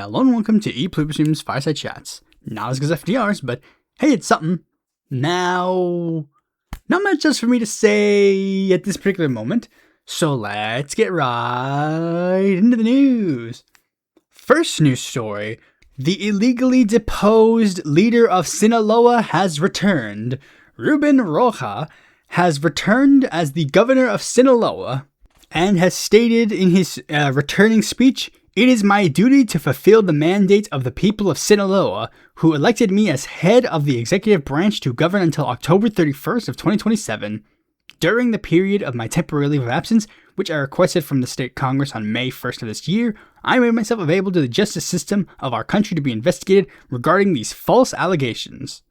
Hello and welcome to Pluribus Unum's Fireside Chats. Not as good as FDR's, but hey, it's something. Now, not much else for me to say at this particular moment, so let's get right into the news. First news story, the illegally deposed leader of Sinaloa has returned. Rubén Rocha has returned as the governor of Sinaloa and has stated in his returning speech, "It is my duty to fulfill the mandate of the people of Sinaloa, who elected me as head of the executive branch to govern until October 31st of 2027. During the period of my temporary leave of absence, which I requested from the state Congress on May 1st of this year, I made myself available to the justice system of our country to be investigated regarding these false allegations."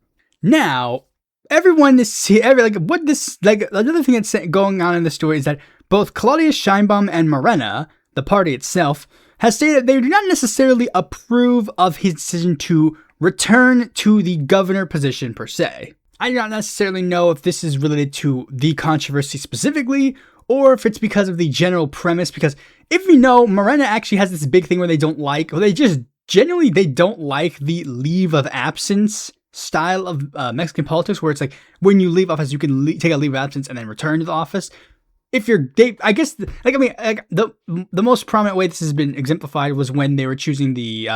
Now, everyone is another thing that's going on in the story is that both Claudia Sheinbaum and Morena, the party itself, has stated that they do not necessarily approve of his decision to return to the governor position per se. I do not necessarily know if this is related to the controversy specifically, or if it's because of the general premise, because if you know, Morena actually has this big thing where they don't like the leave of absence style of Mexican politics, where it's like, when you leave office, you can take a leave of absence and then return to the office. The most prominent way this has been exemplified was when they were choosing the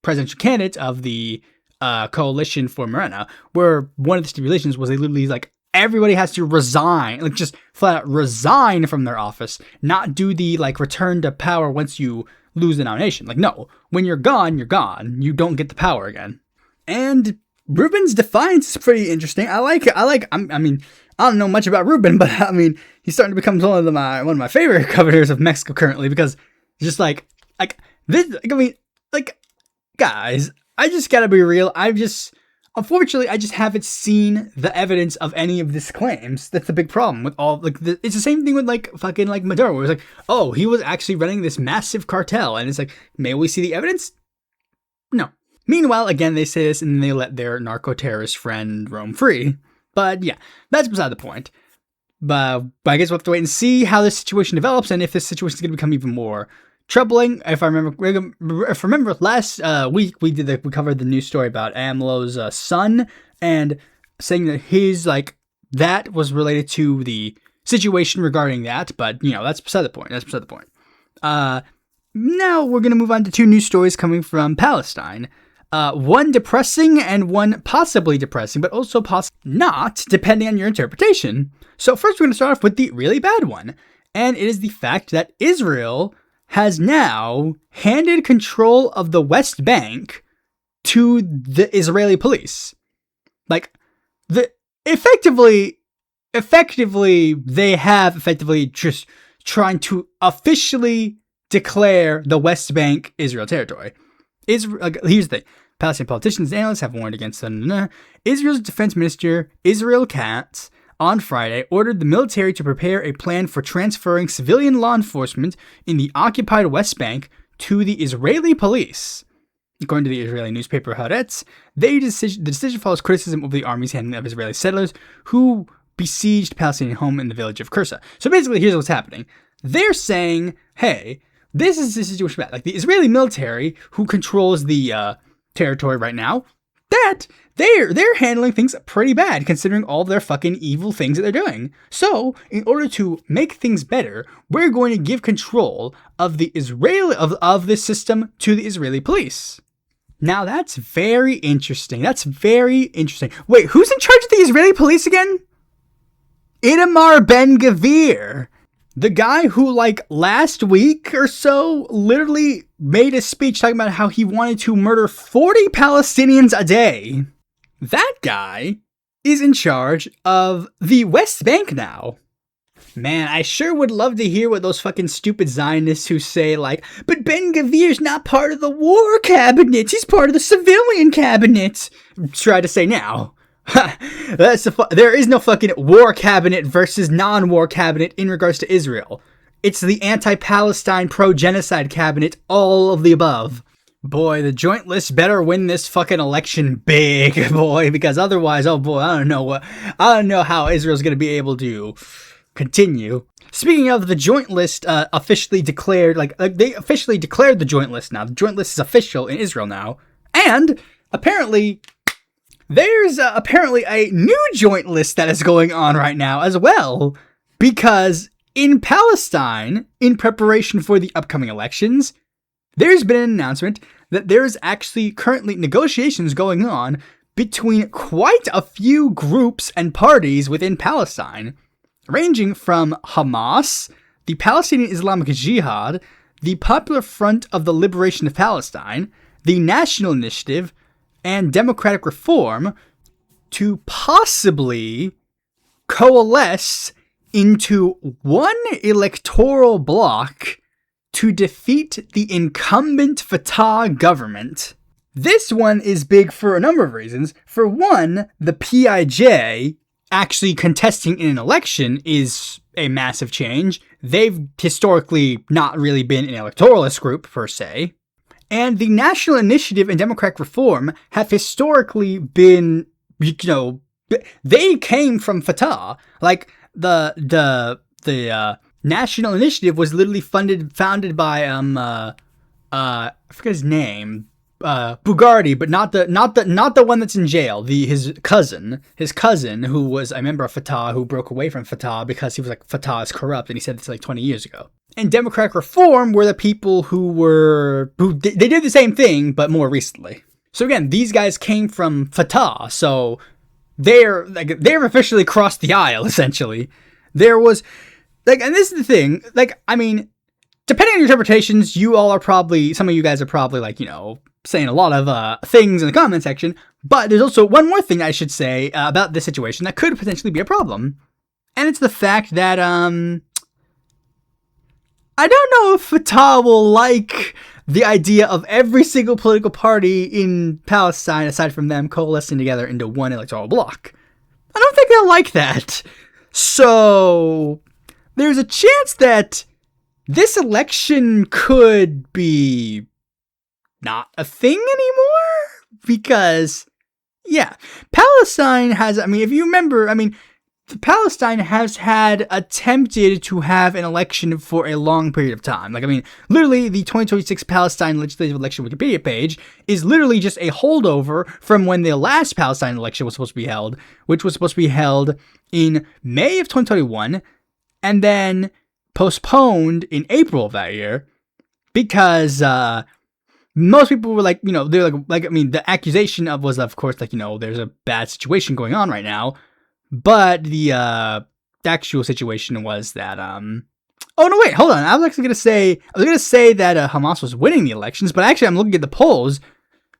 presidential candidate of the coalition for Morena, where one of the stipulations was they literally everybody has to resign, just flat out resign from their office, not do the return to power once you lose the nomination. No, when you're gone, you're gone. You don't get the power again. And Rubén's defiance is pretty interesting. I don't know much about Rubén, but he's starting to become one of my favorite governors of Mexico currently, because it's just guys, I just gotta be real. Unfortunately, I just haven't seen the evidence of any of these claims. That's the big problem with all, it's the same thing with Maduro, where it's oh, he was actually running this massive cartel, and it's may we see the evidence? No. Meanwhile, again, they say this and they let their narco-terrorist friend roam free. But yeah, that's beside the point. But I guess we'll have to wait and see how this situation develops, and if this situation is going to become even more troubling. If I remember last week, we covered the news story about AMLO's son, and saying that that was related to the situation regarding that. But that's beside the point. Now we're going to move on to two news stories coming from Palestine. One depressing and one possibly depressing, but also not, depending on your interpretation. So first we're going to start off with the really bad one, and it is the fact that Israel has now handed control of the West Bank to the Israeli police. Effectively, they have just trying to officially declare the West Bank Israel territory. Here's the thing. Palestinian politicians and analysts have warned against Israel's defense minister, Israel Katz, on Friday ordered the military to prepare a plan for transferring civilian law enforcement in the occupied West Bank to the Israeli police. According to the Israeli newspaper Haaretz, the decision follows criticism of the army's handling of Israeli settlers who besieged Palestinian home in the village of Kursa. So basically, here's what's happening. They're saying, hey, this is the situation bad. The Israeli military, who controls the territory right now, that they're handling things pretty bad, considering all their fucking evil things that they're doing. So, in order to make things better, we're going to give control of the of this system to the Israeli police. Now that's very interesting. Wait, who's in charge of the Israeli police again? Itamar Ben-GVIR. The guy who, last week or so, literally made a speech talking about how he wanted to murder 40 Palestinians a day. That guy is in charge of the West Bank now. Man, I sure would love to hear what those fucking stupid Zionists who say, but Ben-GVIR's not part of the war cabinet, he's part of the civilian cabinet, try to say now. There is no fucking war cabinet versus non-war cabinet in regards to Israel. It's the anti-Palestine, pro-genocide cabinet, all of the above. Boy, the joint list better win this fucking election big, boy, because otherwise, oh boy, I don't know how Israel's gonna be able to continue. Speaking of, the joint list officially declared, they officially declared the joint list now. The joint list is official in Israel now. And apparently, there's apparently a new joint list that is going on right now as well. Because in Palestine, in preparation for the upcoming elections, there's been an announcement that there's actually currently negotiations going on between quite a few groups and parties within Palestine, ranging from Hamas, the Palestinian Islamic Jihad, the Popular Front of the Liberation of Palestine, the National Initiative, and Democratic Reform, to possibly coalesce into one electoral bloc to defeat the incumbent Fatah government. This one is big for a number of reasons. For one, the PIJ actually contesting in an election is a massive change. They've historically not really been an electoralist group, per se. And the National Initiative and Democratic Reform have historically been, they came from Fatah. Like, the National Initiative was literally founded by, I forget his name, Bugardi, but not the one that's in jail. His cousin, who was a member of Fatah, who broke away from Fatah because he was like, Fatah is corrupt, and he said this like 20 years ago. And Democratic Reform were the people they did the same thing, but more recently. So again, these guys came from Fatah, so they've officially crossed the aisle, essentially. There was, and this is the thing, depending on your interpretations, some of you guys are probably saying a lot of things in the comment section, but there's also one more thing I should say about this situation that could potentially be a problem. And it's the fact that, I don't know if Fatah will like the idea of every single political party in Palestine, aside from them, coalescing together into one electoral bloc. I don't think they'll like that. So, there's a chance that this election could be not a thing anymore, because, Palestine has, if you remember, Palestine has had attempted to have an election for a long period of time. Literally, the 2026 Palestine legislative election Wikipedia page is literally just a holdover from when the last Palestine election was supposed to be held, which was supposed to be held in May of 2021, and then postponed in April of that year, because, most people were the accusation was, of course, there's a bad situation going on right now. But the actual situation was that, oh no, wait, hold on. I was gonna say that Hamas was winning the elections, but actually I'm looking at the polls.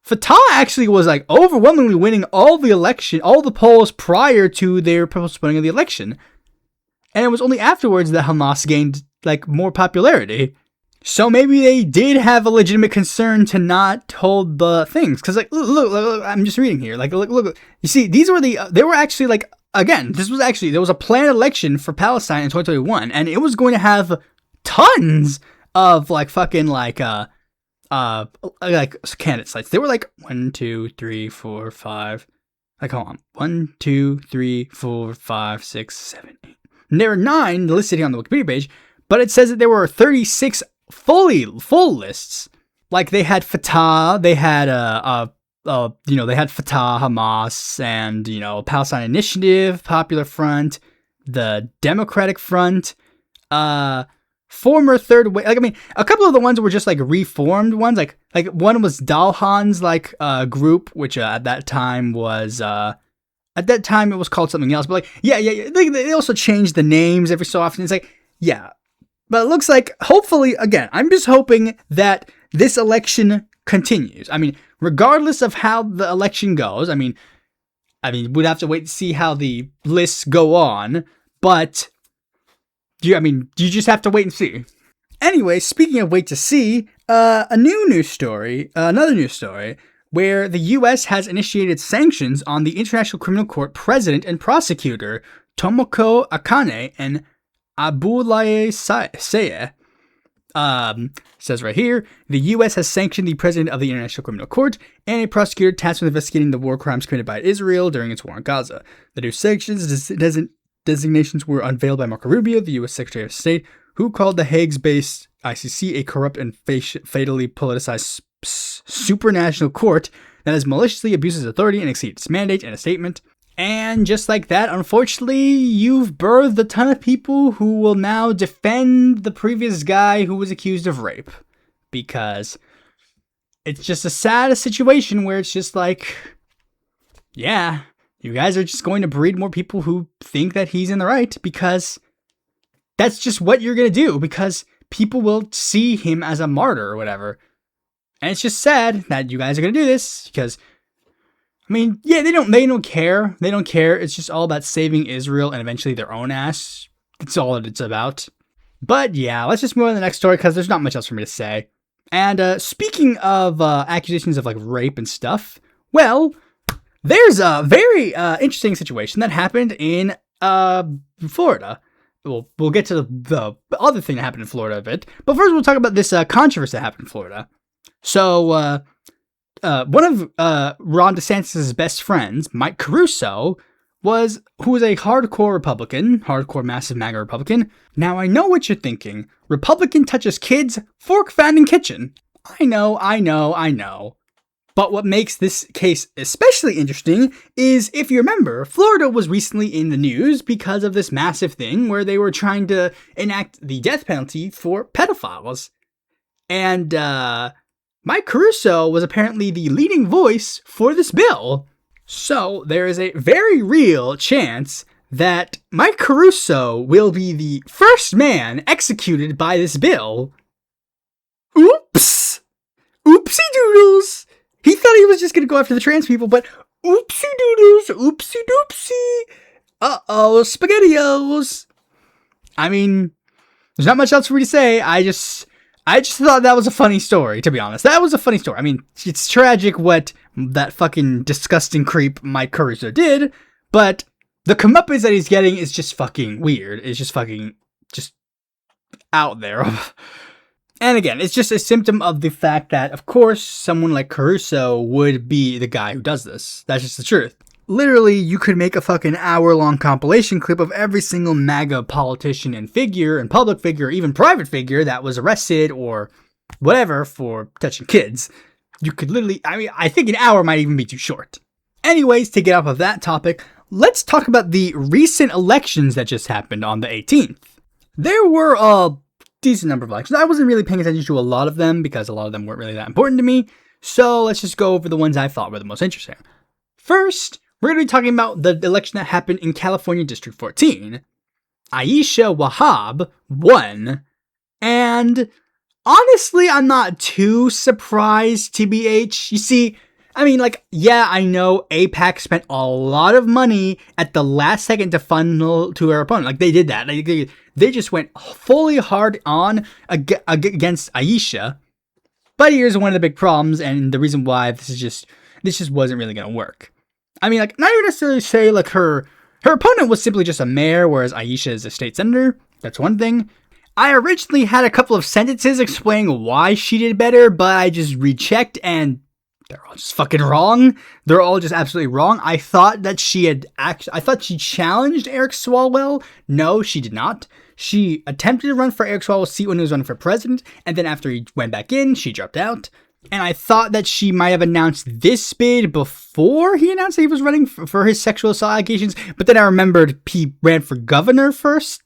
Fatah actually was overwhelmingly winning all the polls prior to their postponing of the election. And it was only afterwards that Hamas gained more popularity. So maybe they did have a legitimate concern to not hold the things. Cause look, I'm just reading here. Look, you see, they were actually again, there was a planned election for Palestine in 2021, and it was going to have tons of candidate sites. They were 1, 2, 3, 4, 5. Hold on. 1, 2, 3, 4, 5, 6, 7, 8. And there were 9 listed here on the Wikipedia page, but it says that there were 36 full lists. They had Fatah, they had they had Fatah, Hamas, and, Palestine Initiative, Popular Front, the Democratic Front, former Third Way. A couple of the ones were just, reformed ones. One was Dalhan's, group, which, at that time it was called something else. But, they also changed the names every so often. It's But it looks like, hopefully, again, I'm just hoping that this election continues. Regardless of how the election goes, we'd have to wait to see how the lists go on, but you just have to wait and see. Anyway, speaking of wait to see, another news story, where the U.S. has initiated sanctions on the International Criminal Court president and prosecutor, Tomoko Akane and Abdoulaye Seye. Says right here, the U.S. has sanctioned the president of the International Criminal Court and a prosecutor tasked with investigating the war crimes committed by Israel during its war on Gaza. The new sanctions designations were unveiled by Marco Rubio, the U.S. Secretary of State, who called the Hague-based ICC a corrupt and fatally politicized supranational court that has maliciously abused its authority and exceeded its mandate in a statement. And just like that, unfortunately, you've birthed a ton of people who will now defend the previous guy who was accused of rape. Because it's just a sad situation where it's just like, yeah, you guys are just going to breed more people who think that he's in the right, because that's just what you're going to do, because people will see him as a martyr or whatever. And it's just sad that you guys are going to do this, because, I mean, yeah, they don't care. They don't care. It's just all about saving Israel and eventually their own ass. That's all that it's about. But yeah, let's just move on to the next story, because there's not much else for me to say. And speaking of accusations of like rape and stuff, well, there's a very interesting situation that happened in Florida. We'll get to the other thing that happened in Florida a bit, but first we'll talk about this controversy that happened in Florida. So one of Ron DeSantis' best friends, Mike Caruso, who was a hardcore Republican, hardcore massive MAGA Republican. Now I know what you're thinking. Republican touches kids, fork found in kitchen. I know. But what makes this case especially interesting is, if you remember, Florida was recently in the news because of this massive thing where they were trying to enact the death penalty for pedophiles. And Mike Caruso was apparently the leading voice for this bill. So there is a very real chance that Mike Caruso will be the first man executed by this bill. Oops! Oopsie doodles! He thought he was just going to go after the trans people, but oopsie doodles, oopsie doopsie. Uh-oh, SpaghettiOs. I mean, there's not much else for me to say. I just thought that was a funny story, to be honest. That was a funny story. I mean, it's tragic what that fucking disgusting creep Mike Caruso did, but the comeuppance that he's getting is just fucking weird. It's just fucking just out there. And again, it's just a symptom of the fact that, of course, someone like Caruso would be the guy who does this. That's just the truth. Literally, you could make a fucking hour-long compilation clip of every single MAGA politician and figure, and public figure, even private figure that was arrested or whatever for touching kids. You could literally, I mean, I think an hour might even be too short. Anyways, to get off of that topic, let's talk about the recent elections that just happened on the 18th. There were a decent number of elections. I wasn't really paying attention to a lot of them because a lot of them weren't really that important to me. So let's just go over the ones I thought were the most interesting. First, we're going to be talking about the election that happened in California District 14. Aisha Wahab won. And honestly, I'm not too surprised, TBH. You see, I mean, like, yeah, I know AIPAC spent a lot of money at the last second to funnel to her opponent. Like, they did that. They just went fully hard on against Aisha. But here's one of the big problems, and the reason why this just wasn't really going to work. I mean, like, not even necessarily say, like, her opponent was simply just a mayor, whereas Aisha is a state senator. That's one thing. I originally had a couple of sentences explaining why she did better, but I just rechecked, and they're all just fucking wrong. They're all just absolutely wrong. I thought that she challenged Eric Swalwell. No, she did not. She attempted to run for Eric Swalwell's seat when he was running for president, and then after he went back in, she dropped out. And I thought that she might have announced this bid before he announced that he was running for his sexual assault allegations, but then I remembered he ran for governor first,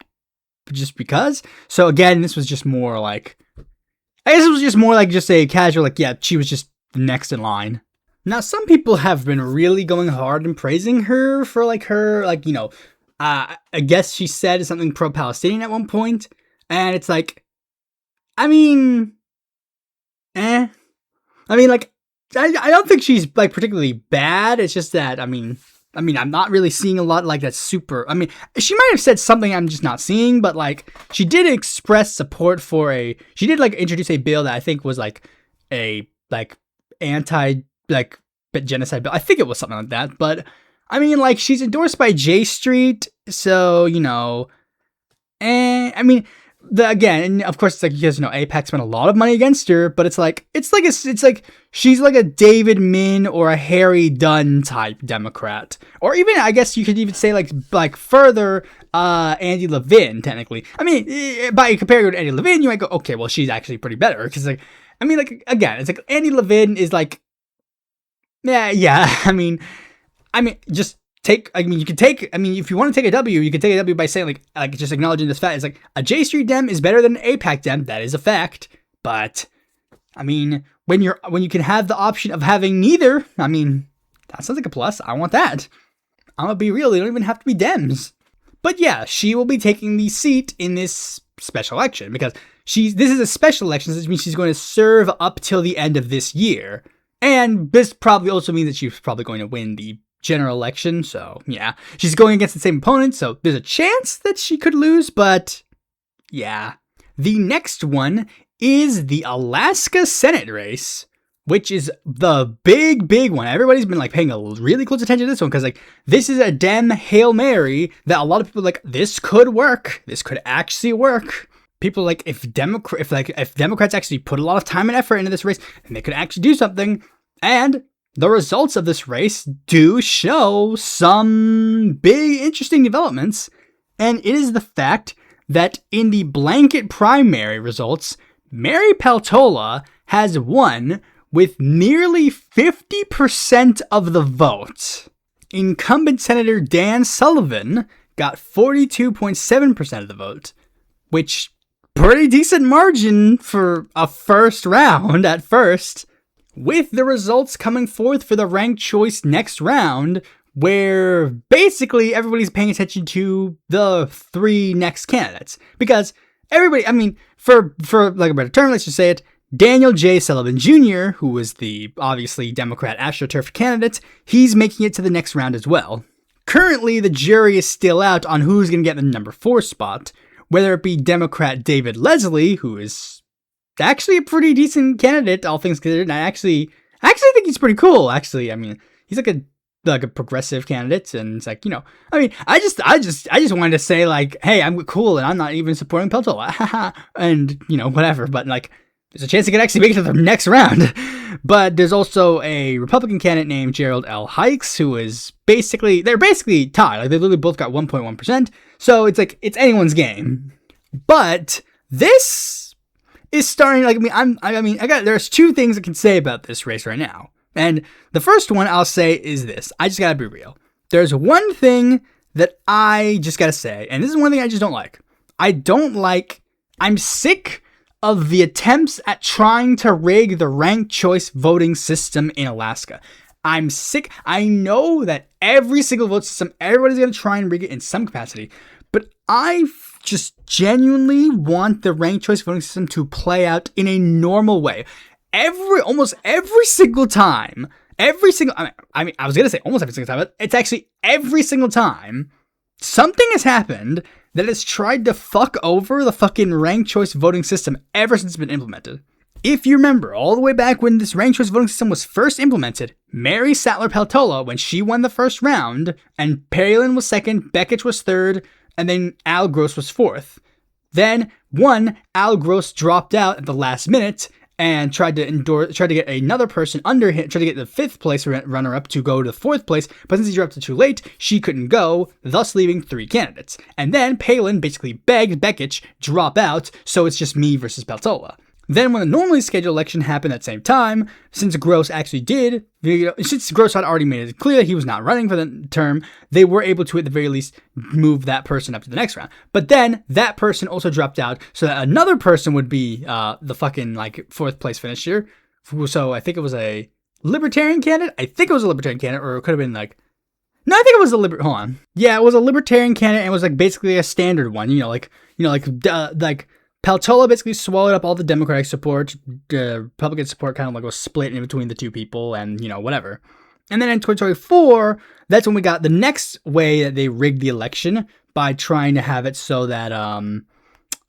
just because. So again, this was just more like, I guess it was just more like just a casual, like, yeah, she was just next in line. Now, some people have been really going hard and praising her for, like, her, like, you know, I guess she said something pro-Palestinian at one point, and it's like, I mean, like, I don't think she's, like, particularly bad. It's just that, I mean, I'm not really seeing a lot, like, that's super, I mean, she might have said something I'm just not seeing, but, like, she did express support for she did, like, introduce a bill that I think was, like, a, like, anti, like, genocide bill. I think it was something like that, but, I mean, like, she's endorsed by J Street, so, you know, I mean, again, and of course, it's like, because, AIPAC spent a lot of money against her, but it's like she's like a David Min or a Harry Dunn type Democrat. Or even, I guess you could even say like further, Andy Levin, technically. I mean, by comparing her to Andy Levin, you might go, okay, well, she's actually pretty better. Because, like, I mean, like, again, it's like Andy Levin is like, yeah, I mean, just take, you can take, if you want to take a W, you can take a W by saying, like just acknowledging this fact. It's like, a J Street Dem is better than an AIPAC Dem. That is a fact. But, I mean, when you can have the option of having neither, I mean, that sounds like a plus. I want that. I'm gonna be real, they don't even have to be Dems. But yeah, she will be taking the seat in this special election, because this is a special election, so this means she's going to serve up till the end of this year. And this probably also means that she's probably going to win the general election, so yeah. She's going against the same opponent, so there's a chance that she could lose, but yeah. The next one is the Alaska Senate race, which is the big one. Everybody's been like paying a really close attention to this one, because like this is a Dem Hail Mary that a lot of people are like, this could work. This could actually work. People are like, if Democrats actually put a lot of time and effort into this race, then they could actually do something. And the results of this race do show some big interesting developments. And it is the fact that in the blanket primary results, Mary Peltola has won with nearly 50% of the vote. Incumbent Senator Dan Sullivan got 42.7% of the vote, which pretty decent margin for a first round at first, with the results coming forth for the ranked choice next round, where basically everybody's paying attention to the three next candidates. Because everybody, I mean, for like a better term, let's just say it, Daniel J. Sullivan Jr., who was the obviously Democrat AstroTurf candidate, he's making it to the next round as well. Currently, the jury is still out on who's going to get the number 4 spot, whether it be Democrat David Leslie, who is actually a pretty decent candidate, all things considered, and I actually think he's pretty cool, actually. I mean, he's like a progressive candidate, and it's like, I mean, I just wanted to say, like, hey, I'm cool, and I'm not even supporting Peltola, and, whatever, but, like, there's a chance he could actually make it to the next round. But there's also a Republican candidate named Gerald L. Hikes, who is they're basically tied. Like, they literally both got 1.1%. So it's like, it's anyone's game. But this is starting, like, there's two things I can say about this race right now. And the first one I'll say is this. I just gotta be real. There's one thing that I just gotta say, and this is one thing I just don't like. I'm sick of the attempts at trying to rig the ranked choice voting system in Alaska. I'm sick. I know that every single vote system, everybody's going to try and rig it in some capacity, but I just genuinely want the ranked choice voting system to play out in a normal way. Almost every single time, I was going to say almost every single time, but it's actually every single time something has happened that has tried to fuck over the fucking ranked choice voting system ever since it's been implemented. If you remember, all the way back when this ranked choice voting system was first implemented, Mary Sattler Peltola, when she won the first round, and Palin was second, Bekich was third, and then Al Gross was fourth. Then, Al Gross dropped out at the last minute, and tried to get another person under him, tried to get the 5th place runner-up to go to the 4th place, but since he dropped it too late, she couldn't go, thus leaving 3 candidates. And then Palin basically begged Bekich drop out, so it's just me versus Peltola. Then when the normally scheduled election happened at the same time, since Gross actually did, since Gross had already made it clear that he was not running for the term, they were able to at the very least move that person up to the next round. But then that person also dropped out, so that another person would be the fucking 4th place finisher. So I think it was a Libertarian candidate. Or it could have been no, I think it was hold on. Yeah, it was a Libertarian candidate, and it was basically a standard one. Peltola basically swallowed up all the Democratic support. Republican support kind of was split in between the two people, and whatever. And then in 2024, that's when we got the next way that they rigged the election by trying to have it so that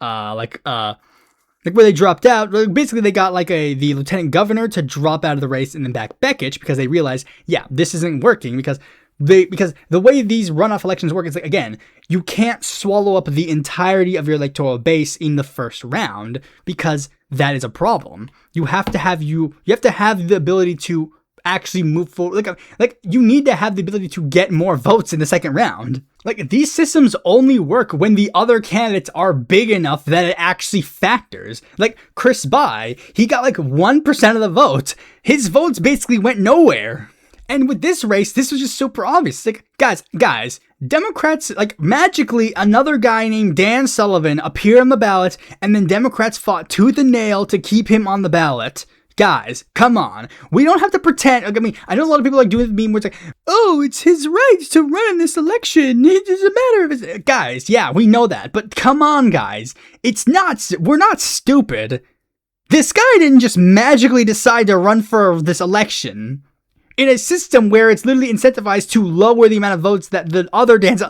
where they dropped out. Basically, they got the lieutenant governor to drop out of the race and then back Bekich, because they realized, yeah, this isn't working, because because the way these runoff elections work is like, again, you can't swallow up the entirety of your electoral base in the first round because that is a problem. You have to have the ability to actually move forward. Like you need to have the ability to get more votes in the second round. Like, these systems only work when the other candidates are big enough that it actually factors. Like, Chris Bai, he got like 1% of the vote. His votes basically went nowhere. And with this race, this was just super obvious. Like, guys, Democrats, like, magically, another guy named Dan Sullivan appeared on the ballot, and then Democrats fought tooth and nail to keep him on the ballot. Guys, come on. We don't have to pretend. I mean, I know a lot of people like doing the meme where it's like, oh, it's his right to run in this election. It doesn't matter if it's... Guys, yeah, we know that. But come on, guys. We're not stupid. This guy didn't just magically decide to run for this election in a system where it's literally incentivized to lower the amount of votes that the other dance...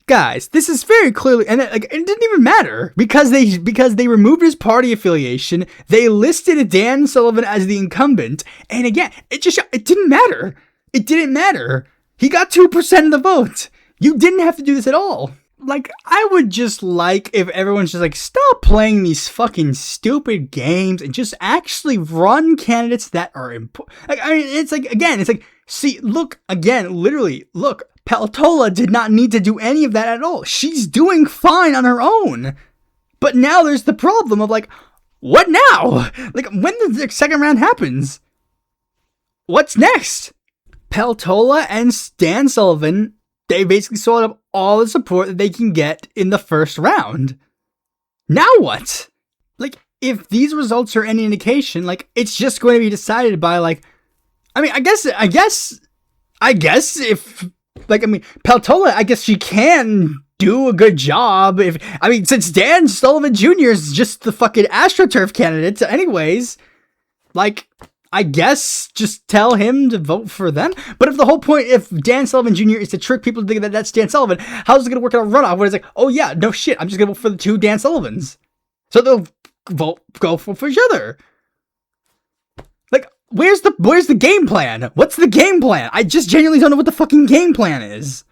Guys, this is very clearly, and it didn't even matter because they removed his party affiliation. They listed Dan Sullivan as the incumbent, and again, it didn't matter. It didn't matter. He got 2% of the vote. You didn't have to do this at all. Like, I would just like if everyone's just like, stop playing these fucking stupid games and just actually run candidates that are important. Like, I mean, it's like, see, look, again, literally, look. Peltola did not need to do any of that at all. She's doing fine on her own. But now there's the problem of like, what now? Like, when the second round happens, what's next? Peltola and Dan Sullivan, they basically sold up all the support that they can get in the first round. Now what? Like, if these results are any indication, like, it's just going to be decided by like, I mean, I guess if... Like, I mean, Peltola, I guess she can do a good job. Since Dan Sullivan Jr. is just the fucking AstroTurf candidate anyways, like, I guess just tell him to vote for them. But if the whole point, if Dan Sullivan Jr. is to trick people to think that that's Dan Sullivan, how's it going to work in a runoff when it's like, oh yeah, no shit, I'm just going to vote for the two Dan Sullivans. So they'll go for each other. Like, where's the game plan? What's the game plan? I just genuinely don't know what the fucking game plan is.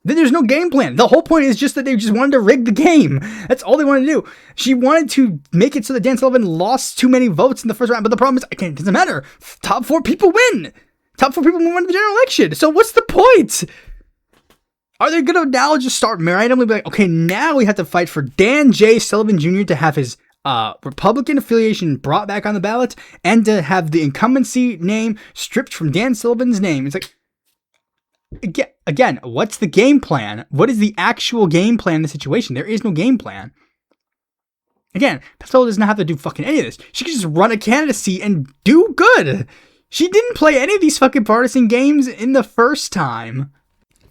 Then there's no game plan. The whole point is just that they just wanted to rig the game. That's all they wanted to do. She wanted to make it so that Dan Sullivan lost too many votes in the first round, but the problem is, it doesn't matter. Top 4 people win. Top 4 people win the general election. So what's the point? Are they going to now just start randomly be like, okay, now we have to fight for Dan J. Sullivan Jr. to have his Republican affiliation brought back on the ballot and to have the incumbency name stripped from Dan Sullivan's name. It's like, again, what's the game plan? What is the actual game plan in the situation? There is no game plan. Again, Peltola does not have to do fucking any of this. She can just run a candidacy and do good. She didn't play any of these fucking partisan games in the first time.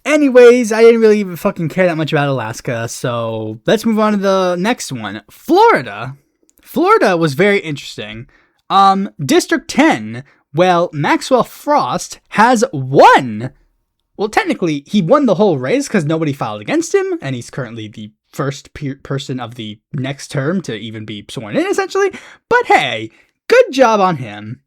Anyways, I didn't really even fucking care that much about Alaska, so let's move on to the next one. Florida. Florida was very interesting. District 10, well, Maxwell Frost has won. Well, technically, he won the whole race because nobody filed against him, and he's currently the first person of the next term to even be sworn in, essentially. But hey, good job on him.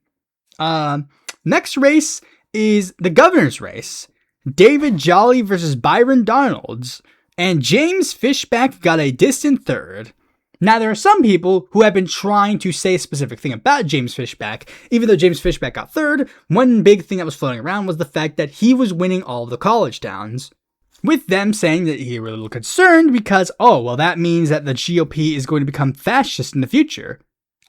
Next race is the governor's race. David Jolly versus Byron Donalds, and James Fishback got a distant third. Now, there are some people who have been trying to say a specific thing about James Fishback. Even though James Fishback got third, one big thing that was floating around was the fact that he was winning all of the college towns. With them saying that he was a little concerned because, oh, well, that means that the GOP is going to become fascist in the future.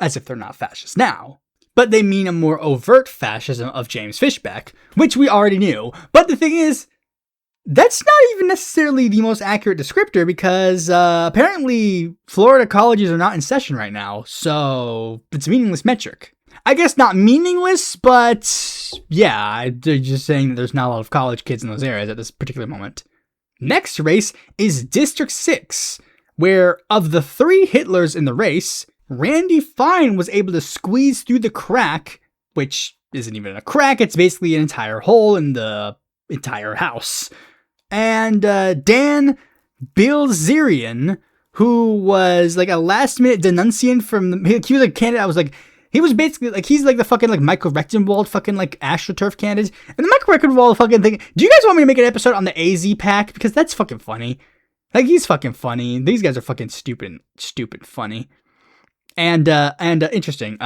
As if they're not fascist now. But they mean a more overt fascism of James Fishback, which we already knew. But the thing is, that's not even necessarily the most accurate descriptor because apparently Florida colleges are not in session right now, so it's a meaningless metric. I guess not meaningless, but yeah, they're just saying that there's not a lot of college kids in those areas at this particular moment. Next race is District 6, where of the 3 Hitlers in the race, Randy Fine was able to squeeze through the crack, which isn't even a crack, it's basically an entire hole in the entire house. And Dan Bilzerian, who was like a last-minute denunciant he was a candidate. I was like, He was basically like, he's like the fucking like Michael Rectenwald fucking like AstroTurf candidate. And the Michael Rectenwald fucking thing. Do you guys want me to make an episode on the AZ pack? Because that's fucking funny. Like, he's fucking funny. These guys are fucking stupid funny. And interesting.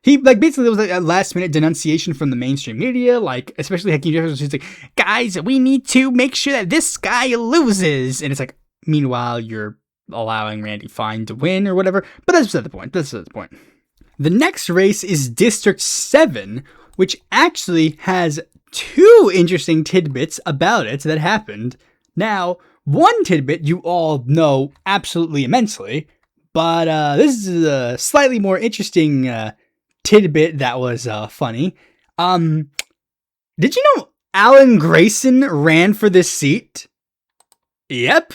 He, like, basically, there was like a last minute denunciation from the mainstream media, like, especially Hakeem Jeffries, who's like, guys, we need to make sure that this guy loses. And it's like, meanwhile, you're allowing Randy Fine to win or whatever. But that's beside the point. The next race is District 7, which actually has 2 interesting tidbits about it that happened. Now, one tidbit you all know absolutely immensely, but this is a slightly more interesting tidbit that was funny. Did you know Alan Grayson ran for this seat? Yep.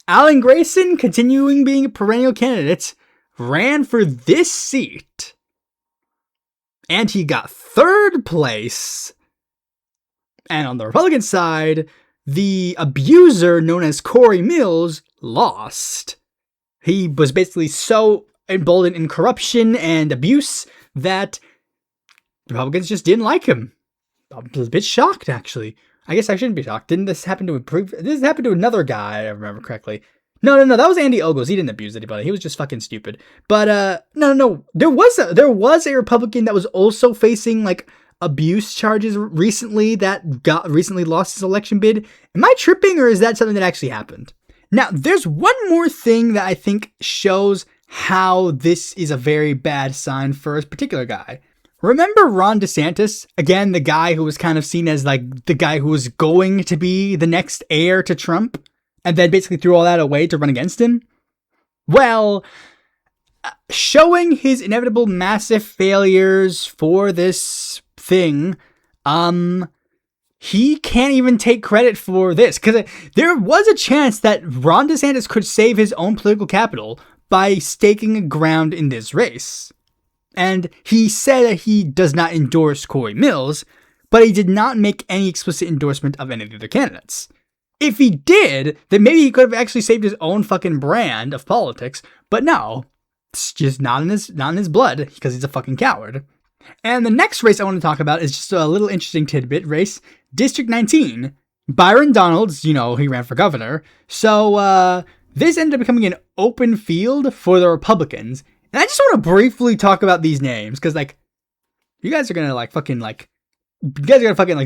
Alan Grayson, continuing being a perennial candidate, ran for this seat. And he got 3rd place. And on the Republican side, the abuser known as Corey Mills lost. He was basically so emboldened in corruption and abuse that Republicans just didn't like him. I was a bit shocked, actually. I guess I shouldn't be shocked. Didn't this happen to this happened to another guy, I remember correctly. No, that was Andy Ogles. He didn't abuse anybody. He was just fucking stupid. But no. There was a Republican that was also facing like abuse charges recently that recently lost his election bid. Am I tripping, or is that something that actually happened? Now, there's one more thing that I think shows how this is a very bad sign for a particular guy. Remember Ron DeSantis? Again, the guy who was kind of seen as like the guy who was going to be the next heir to Trump, and then basically threw all that away to run against him? Well, showing his inevitable massive failures for this thing, he can't even take credit for this, because there was a chance that Ron DeSantis could save his own political capital by staking a ground in this race. And he said that he does not endorse Corey Mills, but he did not make any explicit endorsement of any of the other candidates. If he did, then maybe he could have actually saved his own fucking brand of politics, but no, it's just not in his blood, because he's a fucking coward. And the next race I want to talk about is just a little interesting tidbit race. District 19. Byron Donalds, he ran for governor. So, this ended up becoming an open field for the Republicans. And I just want to briefly talk about these names, because, you guys are going to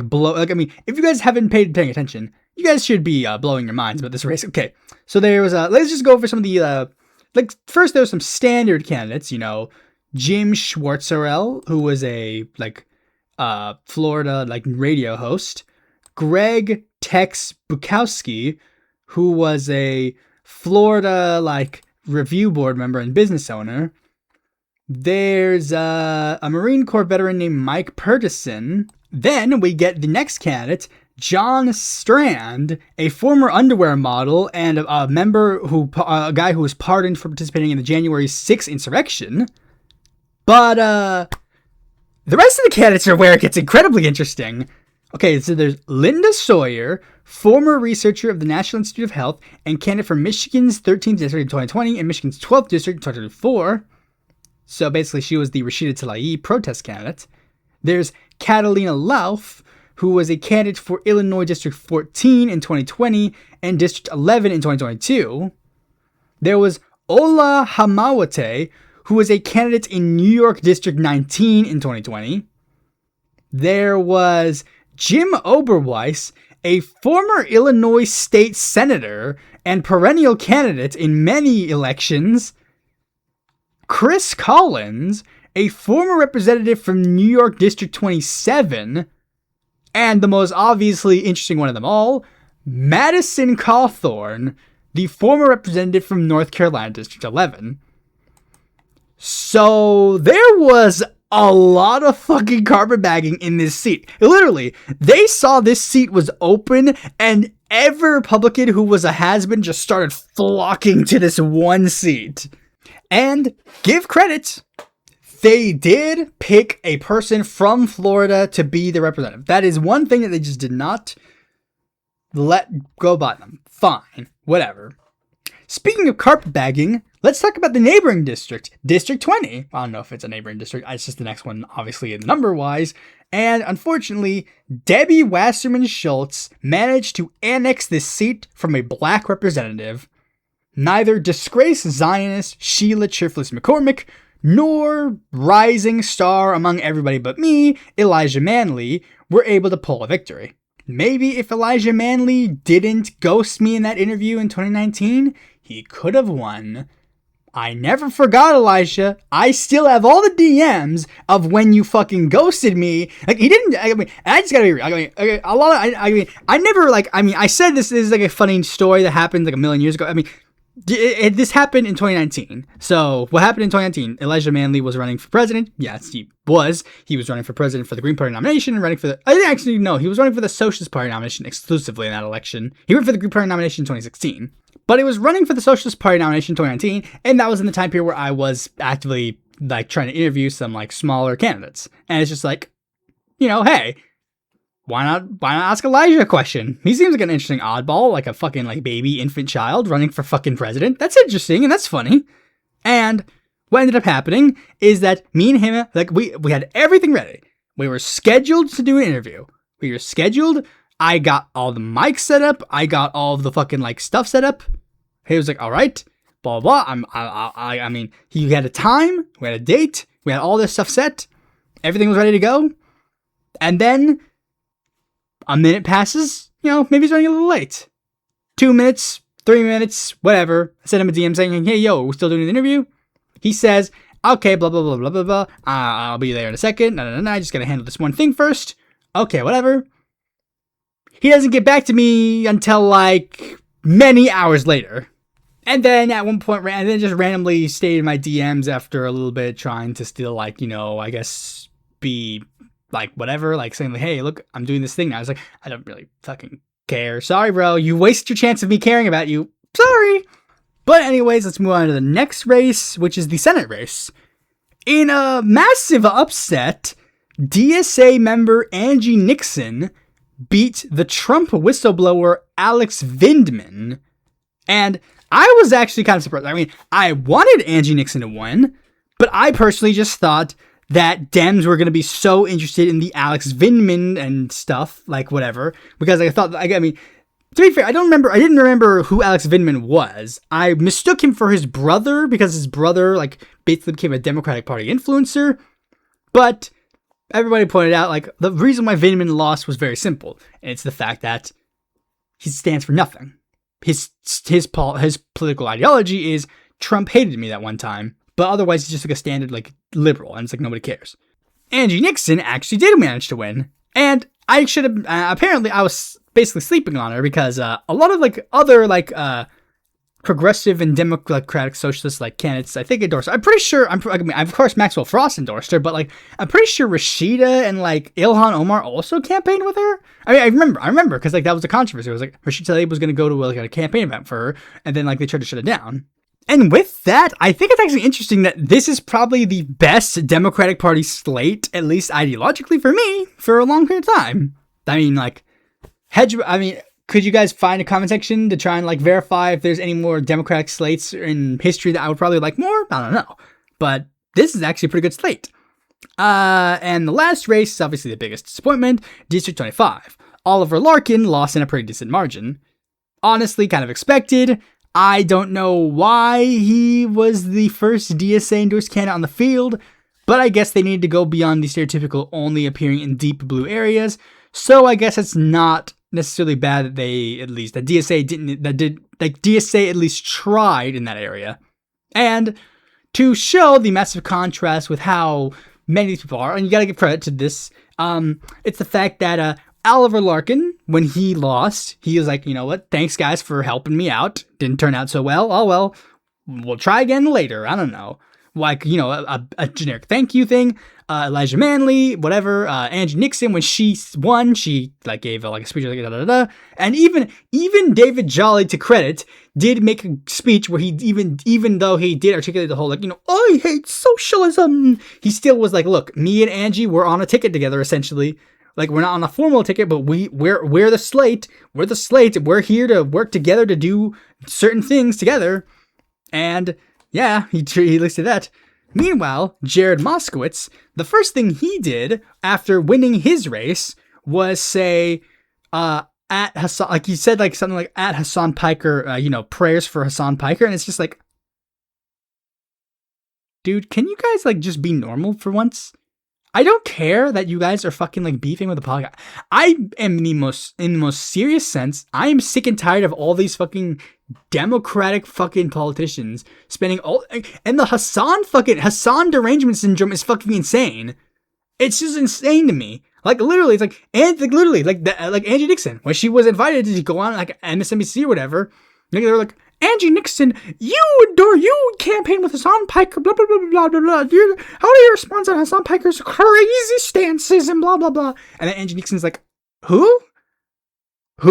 blow, if you guys haven't paying attention, you guys should be blowing your minds about this race. Okay, so there was, let's just go over some of the, first there was some standard candidates, Jim Schwartzerell, who was a, Florida, radio host. Greg Tex Bukowski, who was a Florida, review board member and business owner. There's a Marine Corps veteran named Mike Purtison. Then we get the next candidate, John Strand, a former underwear model and a guy who was pardoned for participating in the January 6th insurrection. But the rest of the candidates are where it gets incredibly interesting. Okay, so there's Linda Sawyer, former researcher of the National Institute of Health and candidate for Michigan's 13th District in 2020 and Michigan's 12th District in 2024. So basically, she was the Rashida Tlaib protest candidate. There's Catalina Lauf, who was a candidate for Illinois District 14 in 2020 and District 11 in 2022. There was Ola Hamawate, who was a candidate in New York District 19 in 2020. There was Jim Oberweis, a former Illinois state senator and perennial candidate in many elections. Chris Collins, a former representative from New York District 27. And the most obviously interesting one of them all, Madison Cawthorn, the former representative from North Carolina District 11. So there was a lot of fucking carpetbagging in this seat. Literally, they saw this seat was open and every Republican who was a has-been just started flocking to this one seat. And give credit, they did pick a person from Florida to be the representative. That is one thing that they just did not let go by them. Fine, whatever. Speaking of carpetbagging, let's talk about the neighboring district, District 20. I don't know if it's a neighboring district. It's just the next one, obviously, number-wise. And unfortunately, Debbie Wasserman Schultz managed to annex this seat from a black representative. Neither disgraced Zionist Sheila Cheerfulness McCormick, nor rising star among everybody but me, Elijah Manley, were able to pull a victory. Maybe if Elijah Manley didn't ghost me in that interview in 2019, he could have won. I never forgot, Elijah. I still have all the DMs of when you fucking ghosted me. Like, he didn't, I just gotta be real. I said this is like a funny story that happened like a million years ago. This happened in 2019. So, what happened in 2019? Elijah Manley was running for president. Yes, he was. He was running for president for the Green Party nomination and running for he was running for the Socialist Party nomination exclusively in that election. He went for the Green Party nomination in 2016. But he was running for the Socialist Party nomination in 2019, and that was in the time period where I was actively, like, trying to interview some, like, smaller candidates. And it's just like, hey, why not ask Elijah a question? He seems like an interesting oddball, like a fucking, like, baby infant child running for fucking president. That's interesting, and that's funny. And what ended up happening is that me and him, like, we had everything ready. We were scheduled to do an interview. We were scheduled. I got all the mics set up. I got all of the fucking, like, stuff set up. He was like, all right, blah, blah, blah. He had a time. We had a date. We had all this stuff set. Everything was ready to go. And then a minute passes. Maybe he's running a little late. 2 minutes, 3 minutes, whatever. I sent him a DM saying, hey, yo, we're still doing the interview. He says, okay, blah, blah, blah, blah, blah, blah. I'll be there in a second. No. I just got to handle this one thing first. Okay, whatever. He doesn't get back to me until, like, many hours later. And then at one point, and then just randomly stayed in my DMs after a little bit, trying to still, like, I guess, be, like, whatever, like, saying, like, hey, look, I'm doing this thing now. I was like, I don't really fucking care. Sorry, bro. You wasted your chance of me caring about you. Sorry. But anyways, let's move on to the next race, which is the Senate race. In a massive upset, DSA member Angie Nixon beat the Trump whistleblower Alex Vindman. And I was actually kind of surprised. I wanted Angie Nixon to win, but I personally just thought that Dems were going to be so interested in the Alex Vindman and stuff, like whatever, because I thought, to be fair, I didn't remember who Alex Vindman was. I mistook him for his brother because his brother, like, basically became a Democratic Party influencer, but everybody pointed out, like, the reason why Vindman lost was very simple, and it's the fact that he stands for nothing. His political ideology is Trump hated me that one time, but otherwise he's just like a standard, like, liberal, and it's like nobody cares. Angie Nixon actually did manage to win, and I should have, apparently I was basically sleeping on her because a lot of, like, other, like, progressive and democratic socialist, like, candidates, I think, endorsed her. I'm pretty sure, of course, Maxwell Frost endorsed her, but, like, I'm pretty sure Rashida and, like, Ilhan Omar also campaigned with her. I remember, because, like, that was a controversy. It was, like, Rashida Tlaib was going to go to, like, a campaign event for her, and then, like, they tried to shut it down. And with that, I think it's actually interesting that this is probably the best Democratic Party slate, at least ideologically for me, for a long period of time. Could you guys find a comment section to try and, like, verify if there's any more Democratic slates in history that I would probably like more? I don't know. But this is actually a pretty good slate. And the last race is obviously the biggest disappointment, District 25. Oliver Larkin lost in a pretty decent margin. Honestly, kind of expected. I don't know why he was the first DSA-endorsed candidate on the field, but I guess they needed to go beyond the stereotypical only appearing in deep blue areas, so I guess it's not necessarily bad that DSA at least tried in that area. And to show the massive contrast with how many of these people are, and you gotta give credit to this, it's the fact that Oliver Larkin, when he lost, he was like, you know what, thanks guys for helping me out. Didn't turn out so well. Oh well, we'll try again later. I don't know. Like, a generic thank you thing. Elijah Manley, whatever. Angie Nixon, when she won, she, like, gave a speech like da-da-da-da. And even David Jolly, to credit, did make a speech where he even though he did articulate the whole, like, I hate socialism, he still was like, look, me and Angie, we're on a ticket together, essentially. Like, we're not on a formal ticket, but we're the slate. We're the slate. We're here to work together to do certain things together. And, Yeah, he listed that. Meanwhile, Jared Moskowitz, the first thing he did after winning his race was say, at Hassan, like he said, like something like at Hassan Piker, prayers for Hassan Piker. And it's just like, dude, can you guys like just be normal for once? I don't care that you guys are fucking like beefing with the podcast. I am in the most serious sense. I am sick and tired of all these fucking Democratic fucking politicians spending all, and the Hassan derangement syndrome is fucking insane. It's just insane to me. Like literally, it's like Angie Nixon when she was invited to go on like MSNBC or whatever. They were like, Angie Nixon, you campaign with Hassan Piker, blah, blah, blah, blah, blah, blah. How do you respond on Hassan Piker's crazy stances and blah, blah, blah. And then Angie Nixon's like, who? I've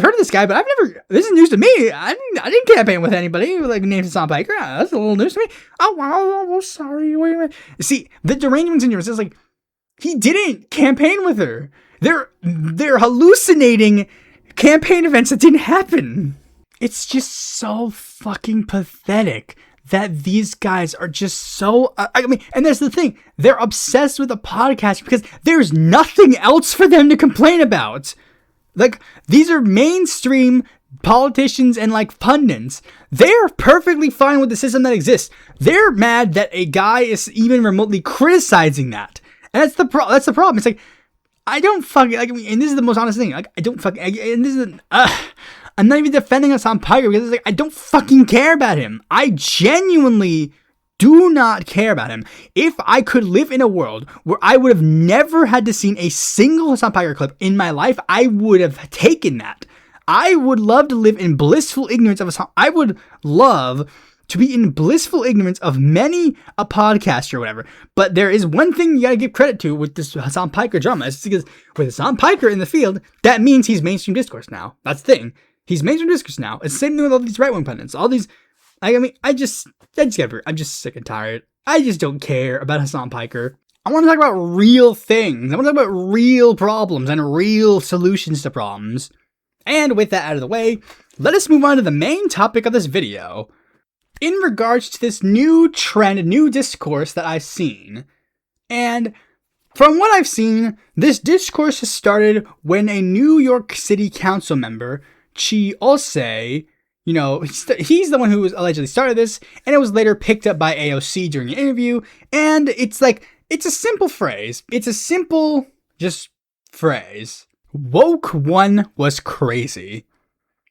heard of this guy, but this is news to me. I didn't campaign with anybody like named Hassan Piker. That's a little news to me. Oh, wow, sorry. Wait a minute. See, the derangement syndrome is like, he didn't campaign with her. They're hallucinating campaign events that didn't happen. It's just so fucking pathetic that these guys are just so, and that's the thing. They're obsessed with a podcast because there's nothing else for them to complain about. Like, these are mainstream politicians and like pundits. They're perfectly fine with the system that exists. They're mad that a guy is even remotely criticizing that. And that's the problem. It's like, I don't fucking, like, and this is the most honest thing. Like, I don't fucking, and this is, I'm not even defending Hassan Piker because it's like, I don't fucking care about him. I genuinely do not care about him. If I could live in a world where I would have never had to see a single Hassan Piker clip in my life, I would have taken that. I would love to live in blissful ignorance of Hassan. I would love to be in blissful ignorance of many a podcaster or whatever. But there is one thing you gotta give credit to with this Hassan Piker drama. It's because with Hassan Piker in the field, that means he's mainstream discourse now. That's the thing. He's mainstream discourse now. It's the same thing with all these right-wing pundits. All these, I'm just sick and tired. I just don't care about Hassan Piker. I want to talk about real things. I want to talk about real problems and real solutions to problems. And with that out of the way, let us move on to the main topic of this video. In regards to this new trend, new discourse that I've seen. And from what I've seen, this discourse has started when a New York City council member, Chi Osei, he's the one who was allegedly started this, and it was later picked up by AOC during an interview. And it's like, it's a simple phrase. It's a simple, just phrase. Woke one was crazy.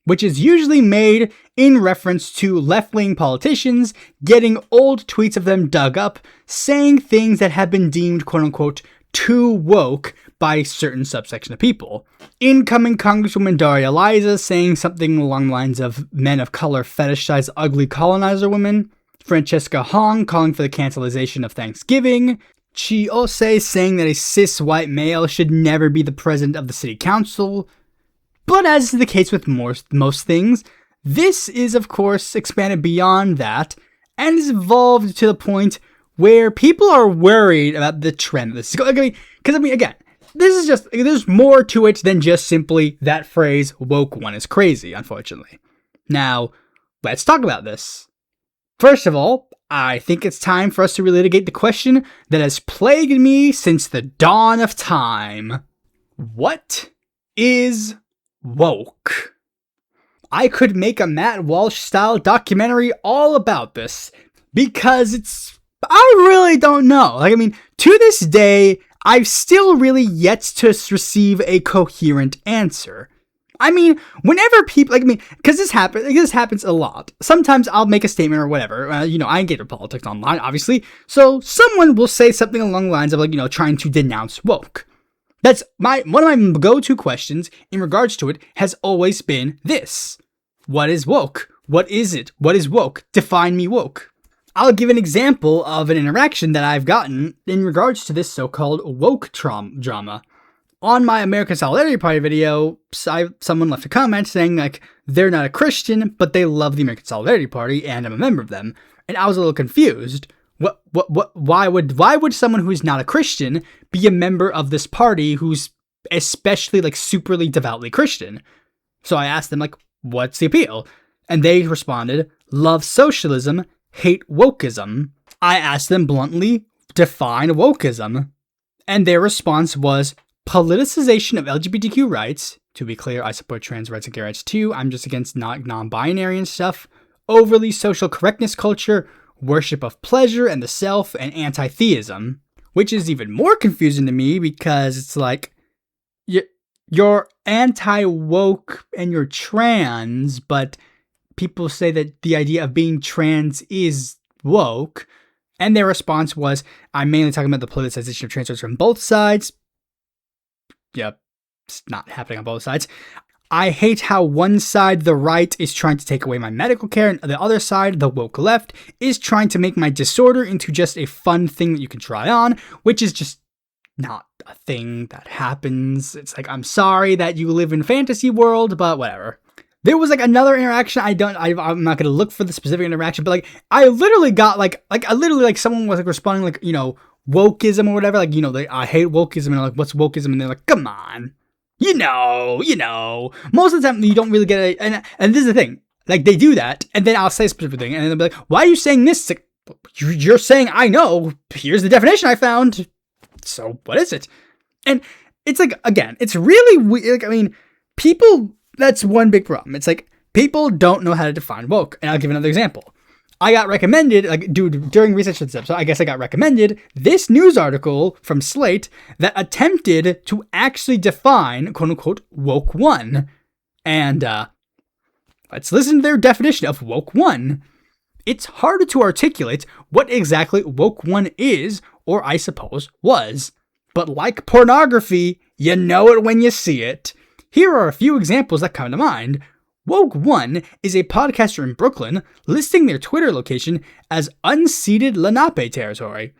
Which is usually made in reference to left-wing politicians getting old tweets of them dug up, saying things that have been deemed quote-unquote too woke by a certain subsection of people. Incoming Congresswoman Daria Liza saying something along the lines of men of color fetishize ugly colonizer women, Francesca Hong calling for the cancelization of Thanksgiving, Chi Osei saying that a cis white male should never be the president of the city council. But as is the case with most things, this is, of course, expanded beyond that and has evolved to the point where people are worried about the trend of this. Because, again, this is just, there's more to it than just simply that phrase, woke one is crazy, unfortunately. Now, let's talk about this. First of all, I think it's time for us to relitigate the question that has plagued me since the dawn of time. What is woke? I could make a Matt Walsh-style documentary all about this, because I really don't know. To this day, I've still really yet to receive a coherent answer. Whenever people, because this happens a lot. Sometimes I'll make a statement or whatever. I engage with politics online, obviously. So someone will say something along the lines of, trying to denounce woke. That's one of my go-to questions in regards to it has always been this. What is woke? What is it? What is woke? Define me woke. I'll give an example of an interaction that I've gotten in regards to this so-called woke drama. On my American Solidarity Party video, someone left a comment saying, they're not a Christian, but they love the American Solidarity Party, and I'm a member of them. And I was a little confused. Why would someone who's not a Christian be a member of this party who's especially, superly devoutly Christian? So I asked them, what's the appeal? And they responded, love socialism, hate wokeism. I asked them bluntly, define wokeism. And their response was politicization of LGBTQ rights. To be clear, I support trans rights and gay rights too. I'm just against non-binary and stuff. Overly social correctness culture, worship of pleasure and the self, and anti-theism. Which is even more confusing to me because it's like, you're anti-woke and you're trans, but people say that the idea of being trans is woke. And their response was, I'm mainly talking about the politicization of trans rights from both sides. Yep, it's not happening on both sides. I hate how one side, the right, is trying to take away my medical care, and the other side, the woke left, is trying to make my disorder into just a fun thing that you can try on, which is just not a thing that happens. It's like, I'm sorry that you live in fantasy world, but whatever. There was like another interaction. I'm not gonna look for the specific interaction, but like I literally got like someone was like responding like, you know, wokeism or whatever, like, you know, I hate wokeism, and I'm like, what's wokeism? And they're like, come on, you know. Most of the time you don't really get it, and this is the thing, like they do that, and then I'll say a specific thing, and then they'll be like, why are you saying this? It's like, you're saying I know. Here's the definition I found. So what is it? And it's like, again, it's really weird. Like, I mean, people. That's one big problem. It's like, people don't know how to define woke. And I'll give another example. I got recommended, like, during research for this episode, I guess I got recommended this news article from Slate that attempted to actually define, quote unquote, woke one. And, let's listen to their definition of woke one. It's harder to articulate what exactly woke one is, or I suppose was. But like pornography, you know it when you see it. Here are a few examples that come to mind. Woke One is a podcaster in Brooklyn listing their Twitter location as unceded Lenape territory.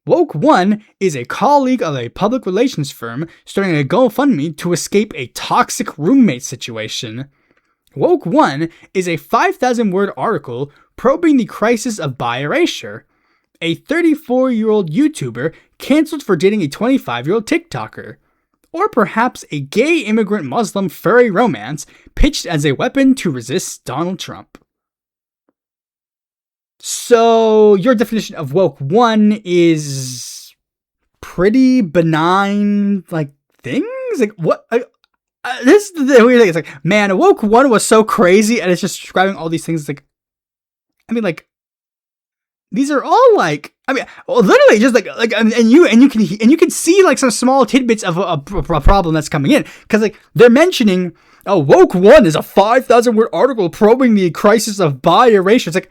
Woke One is a colleague of a public relations firm starting a GoFundMe to escape a toxic roommate situation. Woke One is a 5,000-word article probing the crisis of bi-erasure. A 34-year-old YouTuber canceled for dating a 25-year-old TikToker. Or perhaps a gay immigrant Muslim furry romance pitched as a weapon to resist Donald Trump. So, your definition of woke one is pretty benign, like, things? Like, what? This is the weird thing. It's like, man, woke one was so crazy, and it's just describing all these things. It's like, I mean, like, these are all like, I mean, literally just like, and you can see like some small tidbits of a problem that's coming in, because like they're mentioning, oh, woke one is a 5,000-word article probing the crisis of bi-erasure. It's like,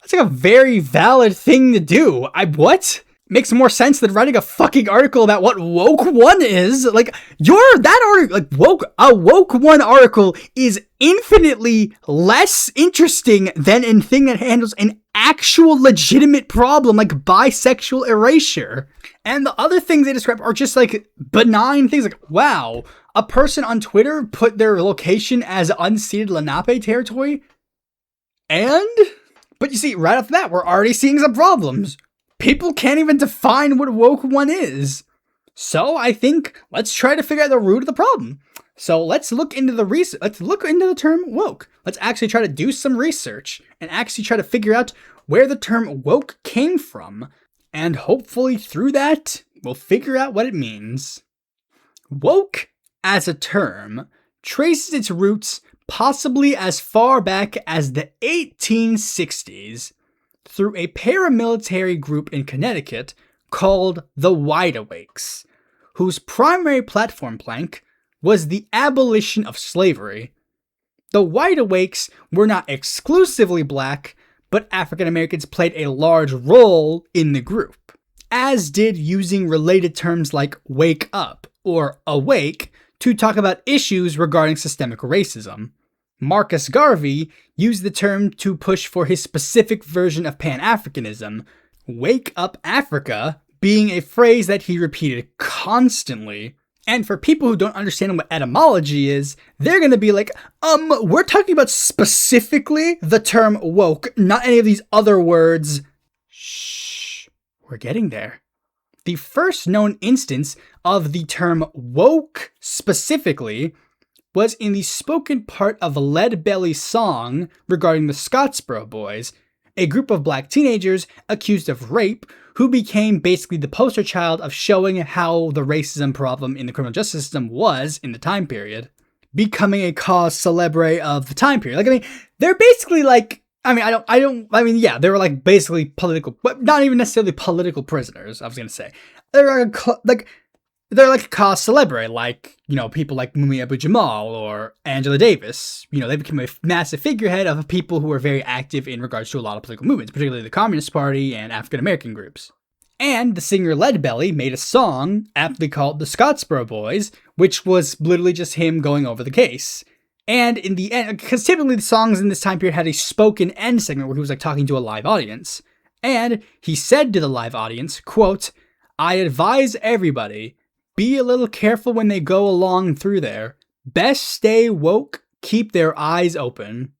that's like a very valid thing to do. What makes more sense than writing a fucking article about what woke one is? Like, a woke one article is infinitely less interesting than a thing that handles an actual legitimate problem like bisexual erasure. And the other things they describe are just like benign things, like, wow, a person on Twitter put their location as unceded Lenape territory. But you see, right off the bat, we're already seeing some problems. People can't even define what woke one is. So I think let's try to figure out the root of the problem. So let's look into the research. Let's look into the term woke. Let's actually try to do some research and actually try to figure out where the term woke came from. And hopefully through that, we'll figure out what it means. Woke, as a term, traces its roots possibly as far back as the 1860s through a paramilitary group in Connecticut called the Wide Awakes, whose primary platform plank was the abolition of slavery. The Wide Awakes were not exclusively black, but African Americans played a large role in the group, as did using related terms like wake up or awake to talk about issues regarding systemic racism. Marcus Garvey used the term to push for his specific version of Pan-Africanism, wake up Africa being a phrase that he repeated constantly. And for people who don't understand what etymology is, they're going to be like, we're talking about specifically the term woke, not any of these other words. Shh, we're getting there. The first known instance of the term woke specifically was in the spoken part of Lead Belly's song regarding the Scottsboro Boys, a group of black teenagers accused of rape who became basically the poster child of showing how the racism problem in the criminal justice system was in the time period, becoming a cause célèbre of the time period. Like, I mean, they're basically like, yeah, they were like basically political, but not even necessarily political prisoners, I was gonna say. They're like a cause célèbre, like, you know, people like Mumia Abu-Jamal or Angela Davis. You know, they became a massive figurehead of people who were very active in regards to a lot of political movements, particularly the Communist Party and African-American groups. And the singer Leadbelly made a song aptly called The Scottsboro Boys, which was literally just him going over the case. And in the end, because typically the songs in this time period had a spoken end segment where he was like talking to a live audience. And he said to the live audience, quote, "I advise everybody, be a little careful when they go along through there. Best stay woke, keep their eyes open."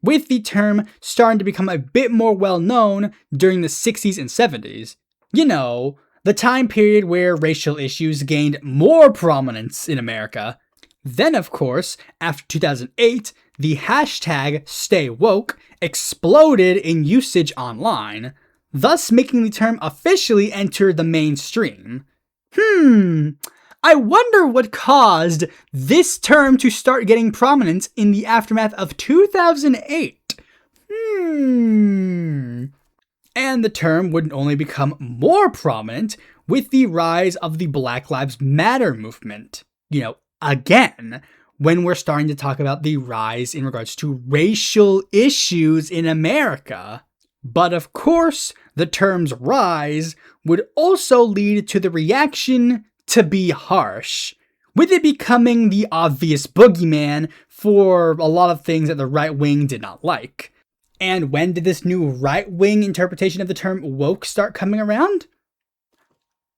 With the term starting to become a bit more well known during the 60s and 70s. You know, the time period where racial issues gained more prominence in America. Then, of course, after 2008, the hashtag #StayWoke exploded in usage online, thus making the term officially enter the mainstream. I wonder what caused this term to start getting prominence in the aftermath of 2008. And the term would only become more prominent with the rise of the Black Lives Matter movement. You know, again, when we're starting to talk about the rise in regards to racial issues in America. But of course, the term's rise would also lead to the reaction to be harsh, with it becoming the obvious boogeyman for a lot of things that the right wing did not like. And when did this new right wing interpretation of the term woke start coming around?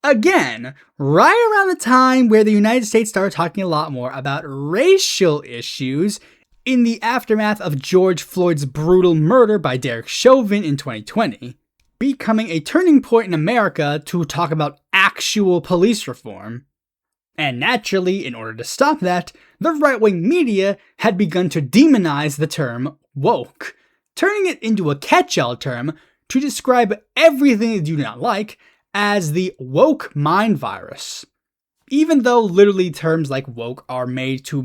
Again, right around the time where the United States started talking a lot more about racial issues in the aftermath of George Floyd's brutal murder by Derek Chauvin in 2020, becoming a turning point in America to talk about actual police reform. And naturally, in order to stop that, the right-wing media had begun to demonize the term woke, turning it into a catch-all term to describe everything they do not like as the woke mind virus. Even though literally terms like woke are made to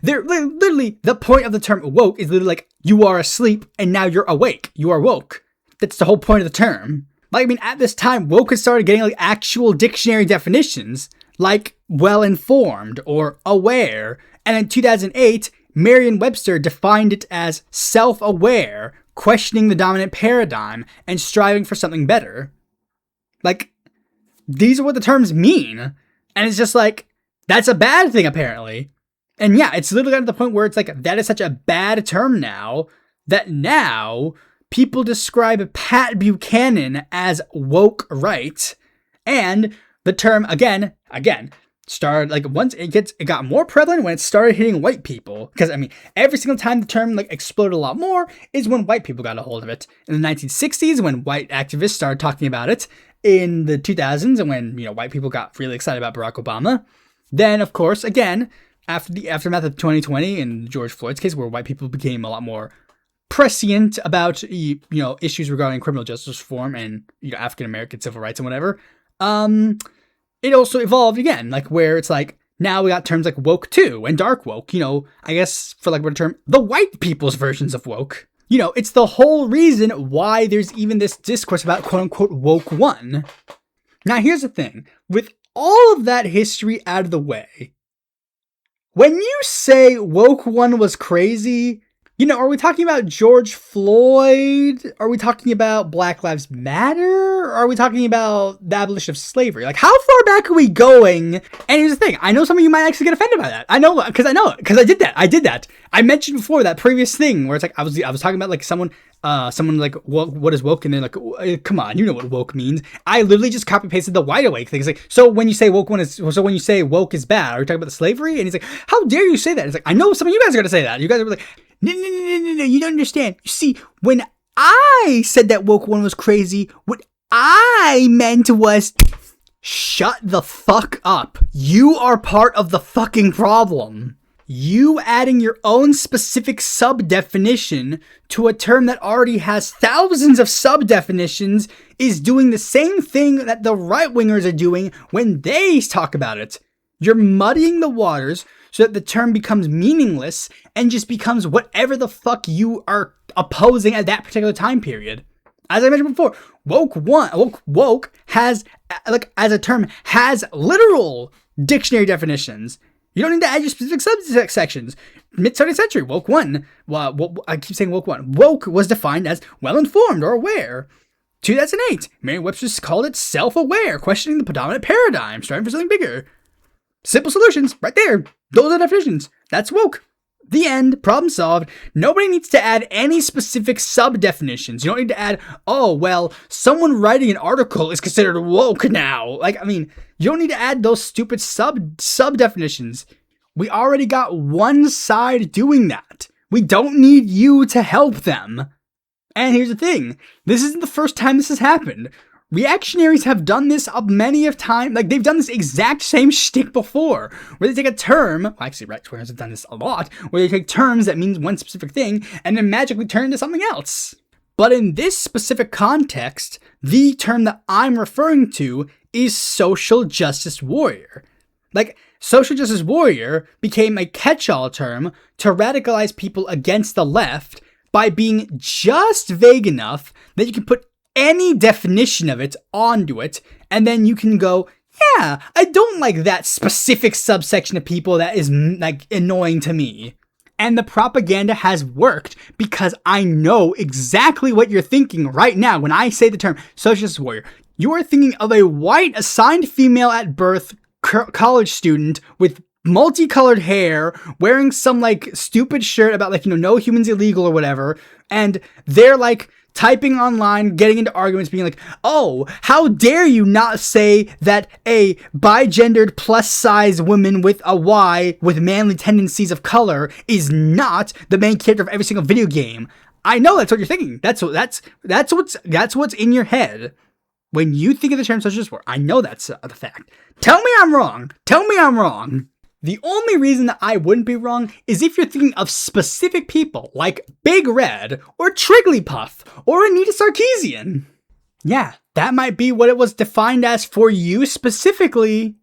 they're literally, the point of the term woke is literally like, you are asleep and now you're awake. You are woke. That's the whole point of the term. Like, I mean, at this time, woke had started getting like actual dictionary definitions, like well-informed or aware. And in 2008, Merriam-Webster defined it as self-aware, questioning the dominant paradigm, and striving for something better. Like, these are what the terms mean. And it's just like, that's a bad thing, apparently. And yeah, it's literally gotten to the point where it's like, that is such a bad term now, that now people describe Pat Buchanan as woke right. And the term, again, started, like, once it got more prevalent when it started hitting white people. Because, I mean, every single time the term, like, exploded a lot more is when white people got a hold of it. In the 1960s, when white activists started talking about it. In the 2000s, and when, you know, white people got really excited about Barack Obama. Then, of course, again, after the aftermath of 2020 and George Floyd's case, where white people became a lot more prescient about, you know, issues regarding criminal justice reform and, you know, African-American civil rights and whatever, it also evolved again, like, where it's like, now we got terms like woke too, and dark woke, you know, I guess, for like a better term, the white people's versions of woke. You know, it's the whole reason why there's even this discourse about quote-unquote woke one. Now, here's the thing. With all of that history out of the way, when you say woke one was crazy, you know, are we talking about George Floyd? Are we talking about Black Lives Matter? Or are we talking about the abolition of slavery? Like, how far back are we going? And here's the thing. I know some of you might actually get offended by that. I know it, because I did that. I mentioned before that previous thing where it's like, I was talking about like someone like, what is woke? And they're like, come on, you know what woke means. I literally just copy pasted the wide awake thing. It's like, so when you say woke is bad, are you talking about the slavery? And he's like, how dare you say that? It's like, I know some of you guys are going to say that. You guys are like, no, you don't understand. You see, when I said that woke one was crazy, what I meant was, shut the fuck up. You are part of the fucking problem. You adding your own specific sub-definition to a term that already has thousands of sub-definitions is doing the same thing that the right-wingers are doing when they talk about it. You're muddying the waters so that the term becomes meaningless and just becomes whatever the fuck you are opposing at that particular time period. As I mentioned before, woke has, like, as a term, has literal dictionary definitions. You don't need to add your specific subsections. Mid-20th century, woke one. Well, I keep saying woke one. Woke was defined as well-informed or aware. 2008, Merriam-Webster's called it self-aware, questioning the predominant paradigm, striving for something bigger. Simple solutions, right there. Those are definitions. That's woke. The end. Problem solved. Nobody needs to add any specific sub-definitions. You don't need to add, oh, well, someone writing an article is considered woke now. Like, I mean, you don't need to add those stupid sub-definitions. We already got one side doing that. We don't need you to help them. And here's the thing. This isn't the first time this has happened. Reactionaries have done this many of times. Like, they've done this exact same shtick before, where they take a term, well, actually, right-wingers have done this a lot, where they take terms that mean one specific thing, and then magically turn into something else. But in this specific context, the term that I'm referring to is social justice warrior. Like, social justice warrior became a catch-all term to radicalize people against the left by being just vague enough that you can put any definition of it onto it, and then you can go, yeah, I don't like that specific subsection of people that is, like, annoying to me. And the propaganda has worked because I know exactly what you're thinking right now when I say the term social justice warrior. You are thinking of a white, assigned female at birth college student with multicolored hair, wearing some, like, stupid shirt about, like, no humans illegal or whatever, and they're, like, typing online, getting into arguments, being like, oh, how dare you not say that a bigendered plus-size woman with a Y with manly tendencies of color is not the main character of every single video game. I know that's what you're thinking. That's what's in your head when you think of the term social justice warrior. I know that's the fact. Tell me I'm wrong. Tell me I'm wrong. The only reason that I wouldn't be wrong is if you're thinking of specific people like Big Red or Trigglypuff or Anita Sarkeesian. Yeah, that might be what it was defined as for you specifically,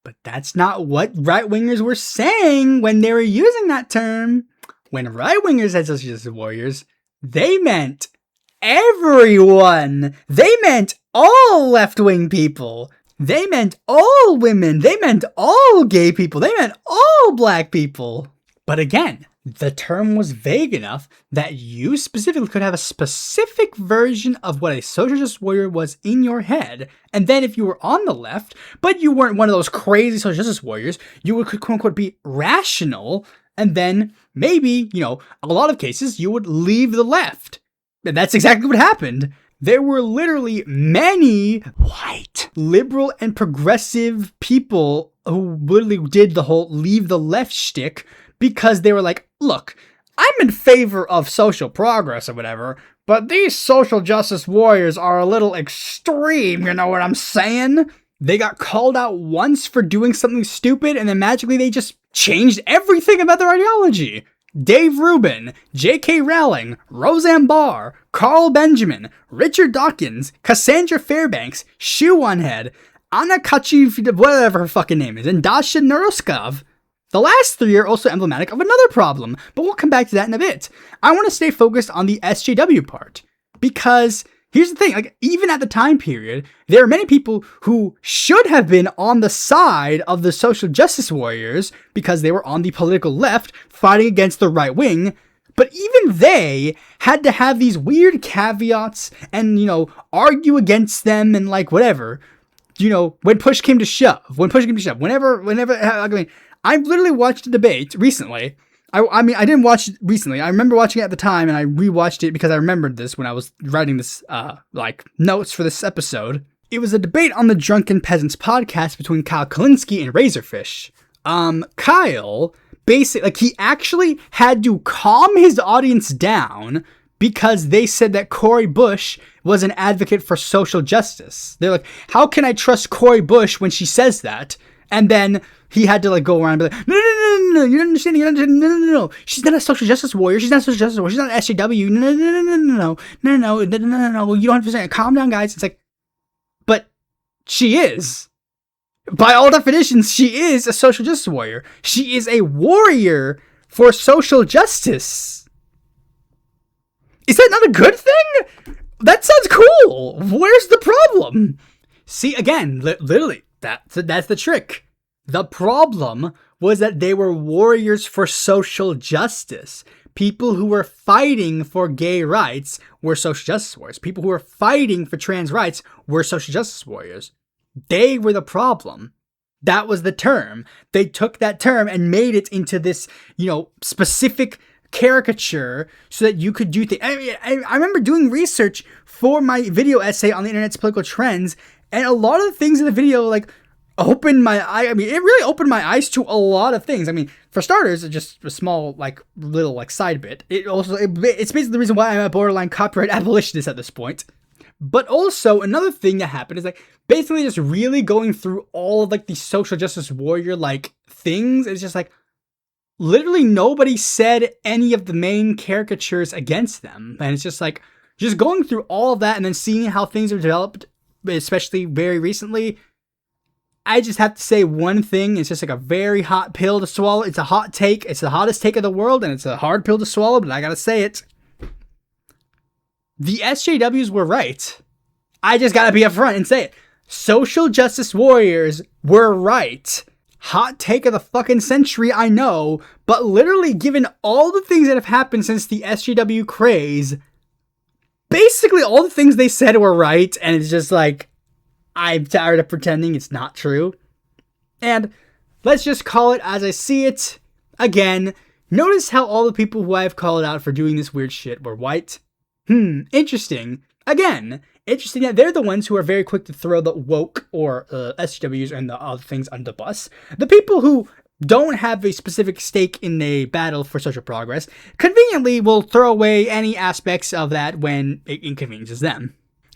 but that's not what right-wingers were saying when they were using that term. When right-wingers said social justice warriors, they meant everyone. They meant all left-wing people. They meant all women. They meant all gay people. They meant all black people. But again, the term was vague enough that you specifically could have a specific version of what a social justice warrior was in your head. And then if you were on the left, but you weren't one of those crazy social justice warriors, you would, quote unquote, be rational. And then maybe, a lot of cases, you would leave the left. And that's exactly what happened. There were literally many white, liberal, and progressive people who literally did the whole leave the left shtick because they were like, look, I'm in favor of social progress or whatever, but these social justice warriors are a little extreme, you know what I'm saying? They got called out once for doing something stupid, and then magically they just changed everything about their ideology. Dave Rubén, J.K. Rowling, Roseanne Barr, Carl Benjamin, Richard Dawkins, Cassandra Fairbanks, Shoe One Head, Anna Kachi, whatever her fucking name is, and Dasha Nuroskov. The last three are also emblematic of another problem, but we'll come back to that in a bit. I want to stay focused on the SJW part, because here's the thing, even at the time period, there are many people who should have been on the side of the social justice warriors because they were on the political left fighting against the right wing, but even they had to have these weird caveats and, argue against them and whatever, when push came to shove, I literally watched a debate recently. I didn't watch it recently. I remember watching it at the time, and I rewatched it because I remembered this when I was writing this, notes for this episode. It was a debate on the Drunken Peasants podcast between Kyle Kalinske and Razorfish. Kyle, basically, he actually had to calm his audience down because they said that Cori Bush was an advocate for social justice. They're like, how can I trust Cori Bush when she says that? And then he had to go around and be like, no, you're not understanding, no. She's not a social justice warrior. She's not a social justice warrior. She's not an SJW. No. You don't have to say, calm down, guys. It's like, but she is. By all definitions, she is a social justice warrior. She is a warrior for social justice. Is that not a good thing? That sounds cool. Where's the problem? See, again, literally, that's the trick. The problem was that they were warriors for social justice. People who were fighting for gay rights were social justice warriors. People who were fighting for trans rights were social justice warriors. They were the problem. That was the term. They took that term and made it into this, specific caricature so that you could do things. I remember doing research for my video essay on the internet's political trends, and a lot of the things in the video, opened my eye. It really opened my eyes to a lot of things. For starters, just a small, little side bit. It's basically the reason why I'm a borderline copyright abolitionist at this point. But also, another thing that happened is, basically just really going through all of, the social justice warrior, things. It's just, literally nobody said any of the main caricatures against them. And it's just, just going through all of that and then seeing how things are developed, especially very recently. I just have to say one thing. It's just a very hot pill to swallow. It's a hot take. It's the hottest take of the world, and it's a hard pill to swallow, but I gotta say it. The SJWs were right. I just gotta be upfront and say it. Social justice warriors were right. Hot take of the fucking century, I know, but literally given all the things that have happened since the SJW craze, basically all the things they said were right, and it's just I'm tired of pretending it's not true. And let's just call it as I see it. Again, notice how all the people who I've called out for doing this weird shit were white. Interesting. Again, interesting that they're the ones who are very quick to throw the woke or SJWs and the other things under the bus. The people who don't have a specific stake in a battle for social progress conveniently will throw away any aspects of that when it inconveniences them.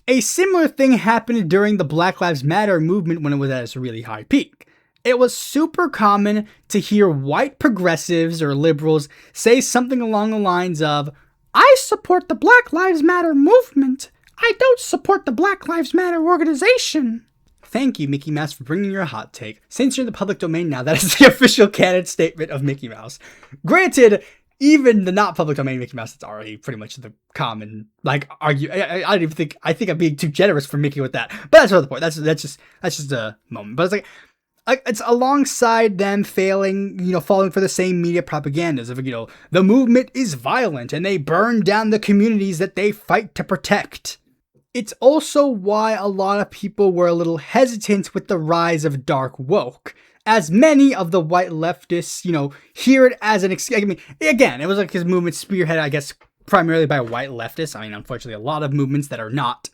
A similar thing happened during the Black Lives Matter movement when it was at its really high peak. It was super common to hear white progressives or liberals say something along the lines of, I support the Black Lives Matter movement. I don't support the Black Lives Matter organization. Thank you, Mickey Mouse, for bringing your hot take. Since you're in the public domain now, that is the official canon statement of Mickey Mouse. Granted, even the not public domain Mickey Mouse, it's already pretty much the common, argue. I don't even think, I think I'm being too generous for Mickey with that. But that's not the point. That's just a moment. But it's it's alongside them falling for the same media propagandas of, the movement is violent and they burn down the communities that they fight to protect. It's also why a lot of people were a little hesitant with the rise of dark woke, as many of the white leftists, hear it as an excuse. Again, it was his movement spearheaded, I guess, primarily by white leftists. Unfortunately, a lot of movements that are not,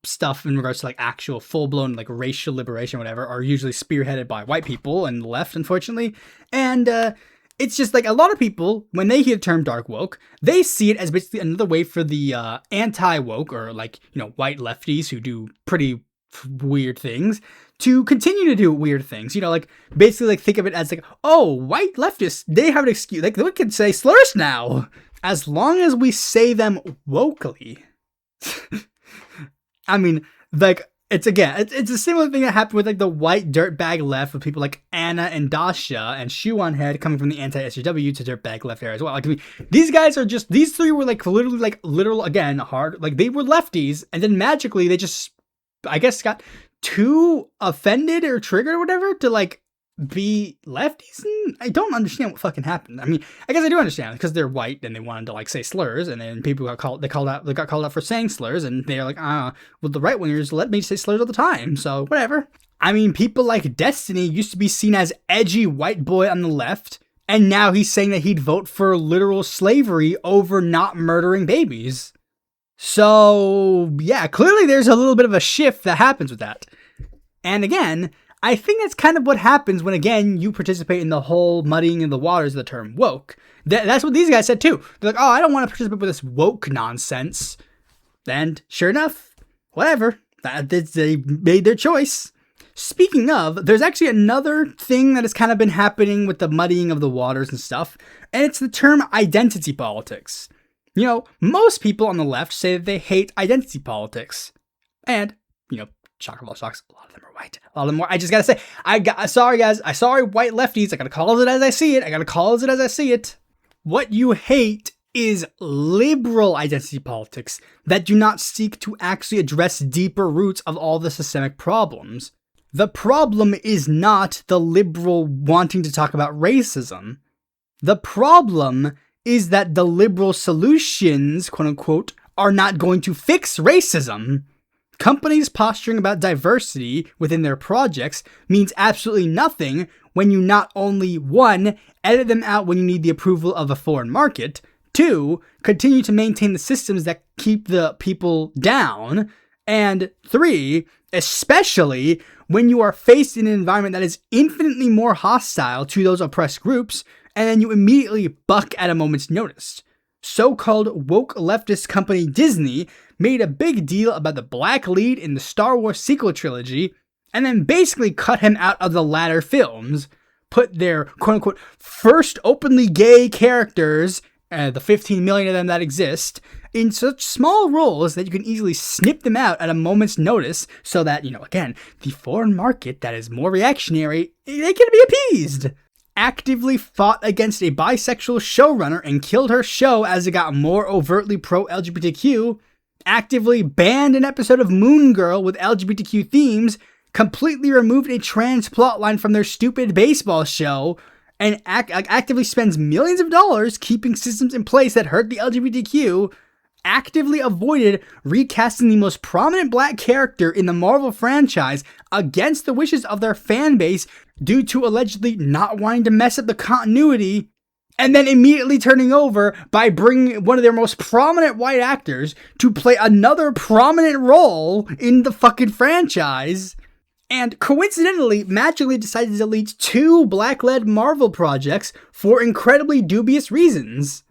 stuff in regards to actual full-blown racial liberation, whatever, are usually spearheaded by white people and the left, unfortunately. And it's just a lot of people, when they hear the term dark woke, they see it as basically another way for the anti-woke or white lefties who do pretty weird things to continue to do weird things. Basically think of it as white leftists, they have an excuse. They can say slurs now as long as we say them wokely. It's a similar thing that happened with the white dirtbag left with people like Anna and Dasha and Shoe on Head coming from the anti-SJW to dirtbag left there as well. These guys are just, these three were literally literal, again, hard, they were lefties, and then magically they just, I guess, got too offended or triggered or whatever to be lefties. I don't understand what fucking happened. I guess I do understand because they're white and they wanted to say slurs, and then people got called out for saying slurs, and they're well, the right wingers let me say slurs all the time, so whatever. People like Destiny used to be seen as edgy white boy on the left, and now he's saying that he'd vote for literal slavery over not murdering babies. So yeah, clearly there's a little bit of a shift that happens with that. And again, I think that's kind of what happens when, again, you participate in the whole muddying of the waters of the term woke. That's what these guys said, too. They're I don't want to participate with this woke nonsense. And sure enough, whatever. They made their choice. speaking of, there's actually another thing that has kind of been happening with the muddying of the waters and stuff, and it's the term identity politics. You know, most people on the left say that they hate identity politics. And, you know, shock of all shocks, a lot of them are white. A lot of them are, I just gotta say, sorry guys, sorry white lefties, I gotta call it as I see it. What you hate is liberal identity politics that do not seek to actually address deeper roots of all the systemic problems. The problem is not the liberal wanting to talk about racism. The problem is that the liberal solutions, quote unquote, are not going to fix racism. Companies posturing about diversity within their projects means absolutely nothing when you not only 1, edit them out when you need the approval of a foreign market, 2, continue to maintain the systems that keep the people down, and 3, especially when you are faced in an environment that is infinitely more hostile to those oppressed groups, and then you immediately buck at a moment's notice. So-called woke leftist company Disney made a big deal about the black lead in the Star Wars sequel trilogy, and then basically cut him out of the latter films, put their quote-unquote first openly gay characters, the 15 million of them that exist, in such small roles that you can easily snip them out at a moment's notice so that, you know, again, the foreign market that is more reactionary, they can be appeased. Actively fought against a bisexual showrunner and killed her show as it got more overtly pro-LGBTQ, actively banned an episode of Moon Girl with LGBTQ themes, completely removed a trans plotline from their stupid baseball show, and actively spends millions of dollars keeping systems in place that hurt the LGBTQ, actively avoided recasting the most prominent black character in the Marvel franchise against the wishes of their fan base due to allegedly not wanting to mess up the continuity, and then immediately turning over by bringing one of their most prominent white actors to play another prominent role in the fucking franchise, and coincidentally, magically decided to delete 2 black-led Marvel projects for incredibly dubious reasons.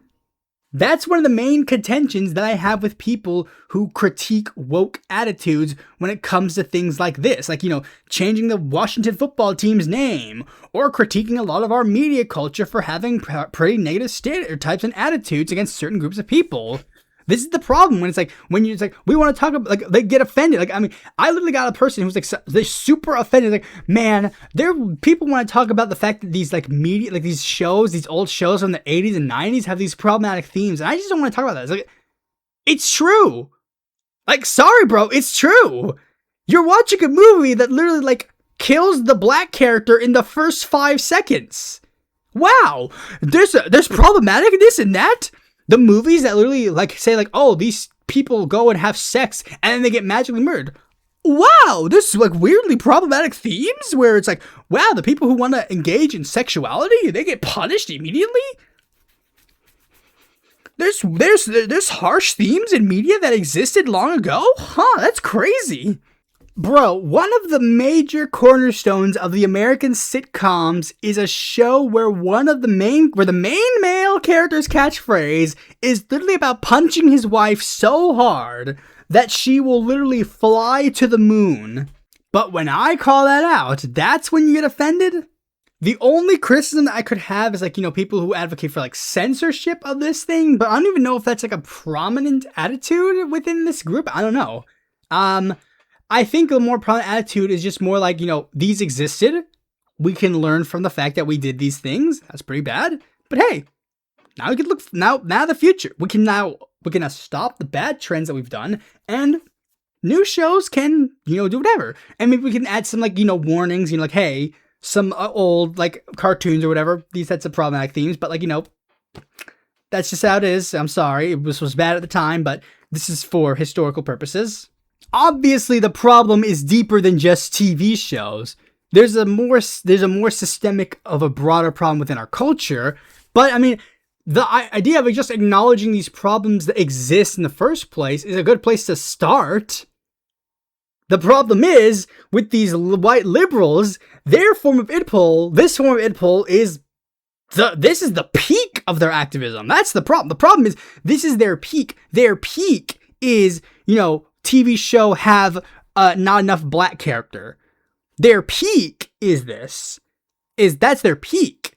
That's one of the main contentions that I have with people who critique woke attitudes when it comes to things like this. Like, you know, changing the Washington football team's name, or critiquing a lot of our media culture for having pretty negative stereotypes and attitudes against certain groups of people. This is the problem when it's like, we want to talk about, like, they get offended. Like, I mean, I literally got a person who's like, they're super offended. Like, man, people want to talk about the fact that these, like, media, like, these shows, these old shows from the 80s and 90s have these problematic themes. And I just don't want to talk about that. It's like, it's true. Like, sorry, bro, it's true. You're watching a movie that literally, like, kills the black character in the first 5 seconds. Wow. There's problematic this and that. The movies that literally, like, say, like, oh, these people go and have sex and then they get magically murdered. Wow, there's, like, weirdly problematic themes where it's like, wow, the people who want to engage in sexuality, they get punished immediately? There's harsh themes in media that existed long ago? Huh, that's crazy. Bro, one of the major cornerstones of the American sitcoms is a show where the main male character's catchphrase is literally about punching his wife so hard that she will literally fly to the moon. But when I call that out, that's when you get offended? The only criticism that I could have is, like, you know, people who advocate for, like, censorship of this thing, but I don't even know if that's, like, a prominent attitude within this group. I don't know. I think the more prominent attitude is just more like, you know, these existed. We can learn from the fact that we did these things. That's pretty bad. But hey, now we can look now the future. We can now stop the bad trends that we've done, and new shows can, you know, do whatever. And maybe we can add some, like, you know, warnings, you know, like, hey, some old, like, cartoons or whatever, these sets of problematic themes, but, like, you know, that's just how it is. I'm sorry. This was bad at the time, but this is for historical purposes. Obviously, the problem is deeper than just TV shows. There's a more systemic of a broader problem within our culture. But I mean, the idea of just acknowledging these problems that exist in the first place is a good place to start. The problem is with these white liberals, this form of idpol is this is the peak of their activism. That's the problem. The problem is this is their peak. Their peak is, you know, TV show have not enough black character. Their peak that's their peak.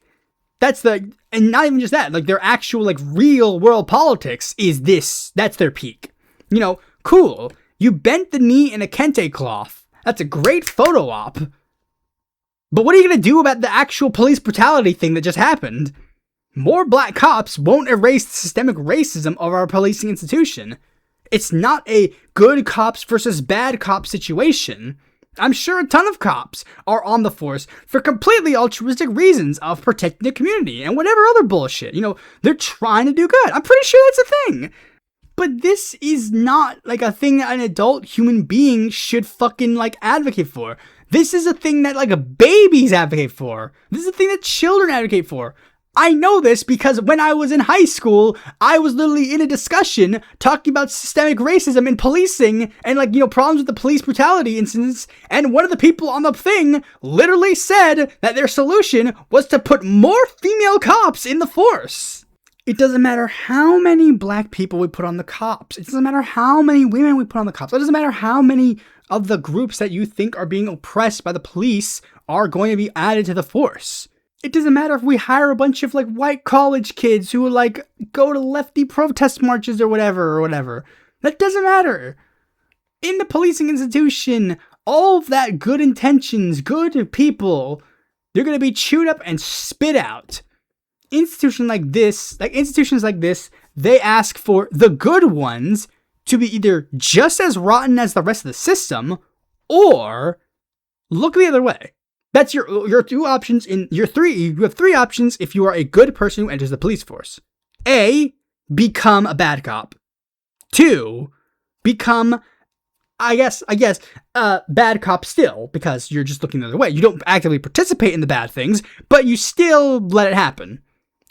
And not even just that, like their actual like real world politics is this. That's their peak. Cool. You bent the knee in a kente cloth. That's a great photo op. But what are you going to do about the actual police brutality thing that just happened? More black cops won't erase the systemic racism of our policing institution. It's not a good cops versus bad cops situation. I'm sure a ton of cops are on the force for completely altruistic reasons of protecting the community and whatever other bullshit. They're trying to do good. I'm pretty sure that's a thing. But this is not like a thing that an adult human being should fucking like advocate for. This is a thing that like babies advocate for. This is a thing that children advocate for. I know this because when I was in high school, I was literally in a discussion talking about systemic racism in policing and problems with the police brutality incidents. And one of the people on the thing literally said that their solution was to put more female cops in the force. It doesn't matter how many black people we put on the cops. It doesn't matter how many women we put on the cops. It doesn't matter how many of the groups that you think are being oppressed by the police are going to be added to the force. It doesn't matter if we hire a bunch of white college kids who go to lefty protest marches or whatever. That doesn't matter. In the policing institution, all of that good intentions, good people, they're going to be chewed up and spit out. Institutions like this, they ask for the good ones to be either just as rotten as the rest of the system or look the other way. That's your two options you have three options if you are a good person who enters the police force. A, become a bad cop. 2, become, bad cop still, because you're just looking the other way. You don't actively participate in the bad things, but you still let it happen.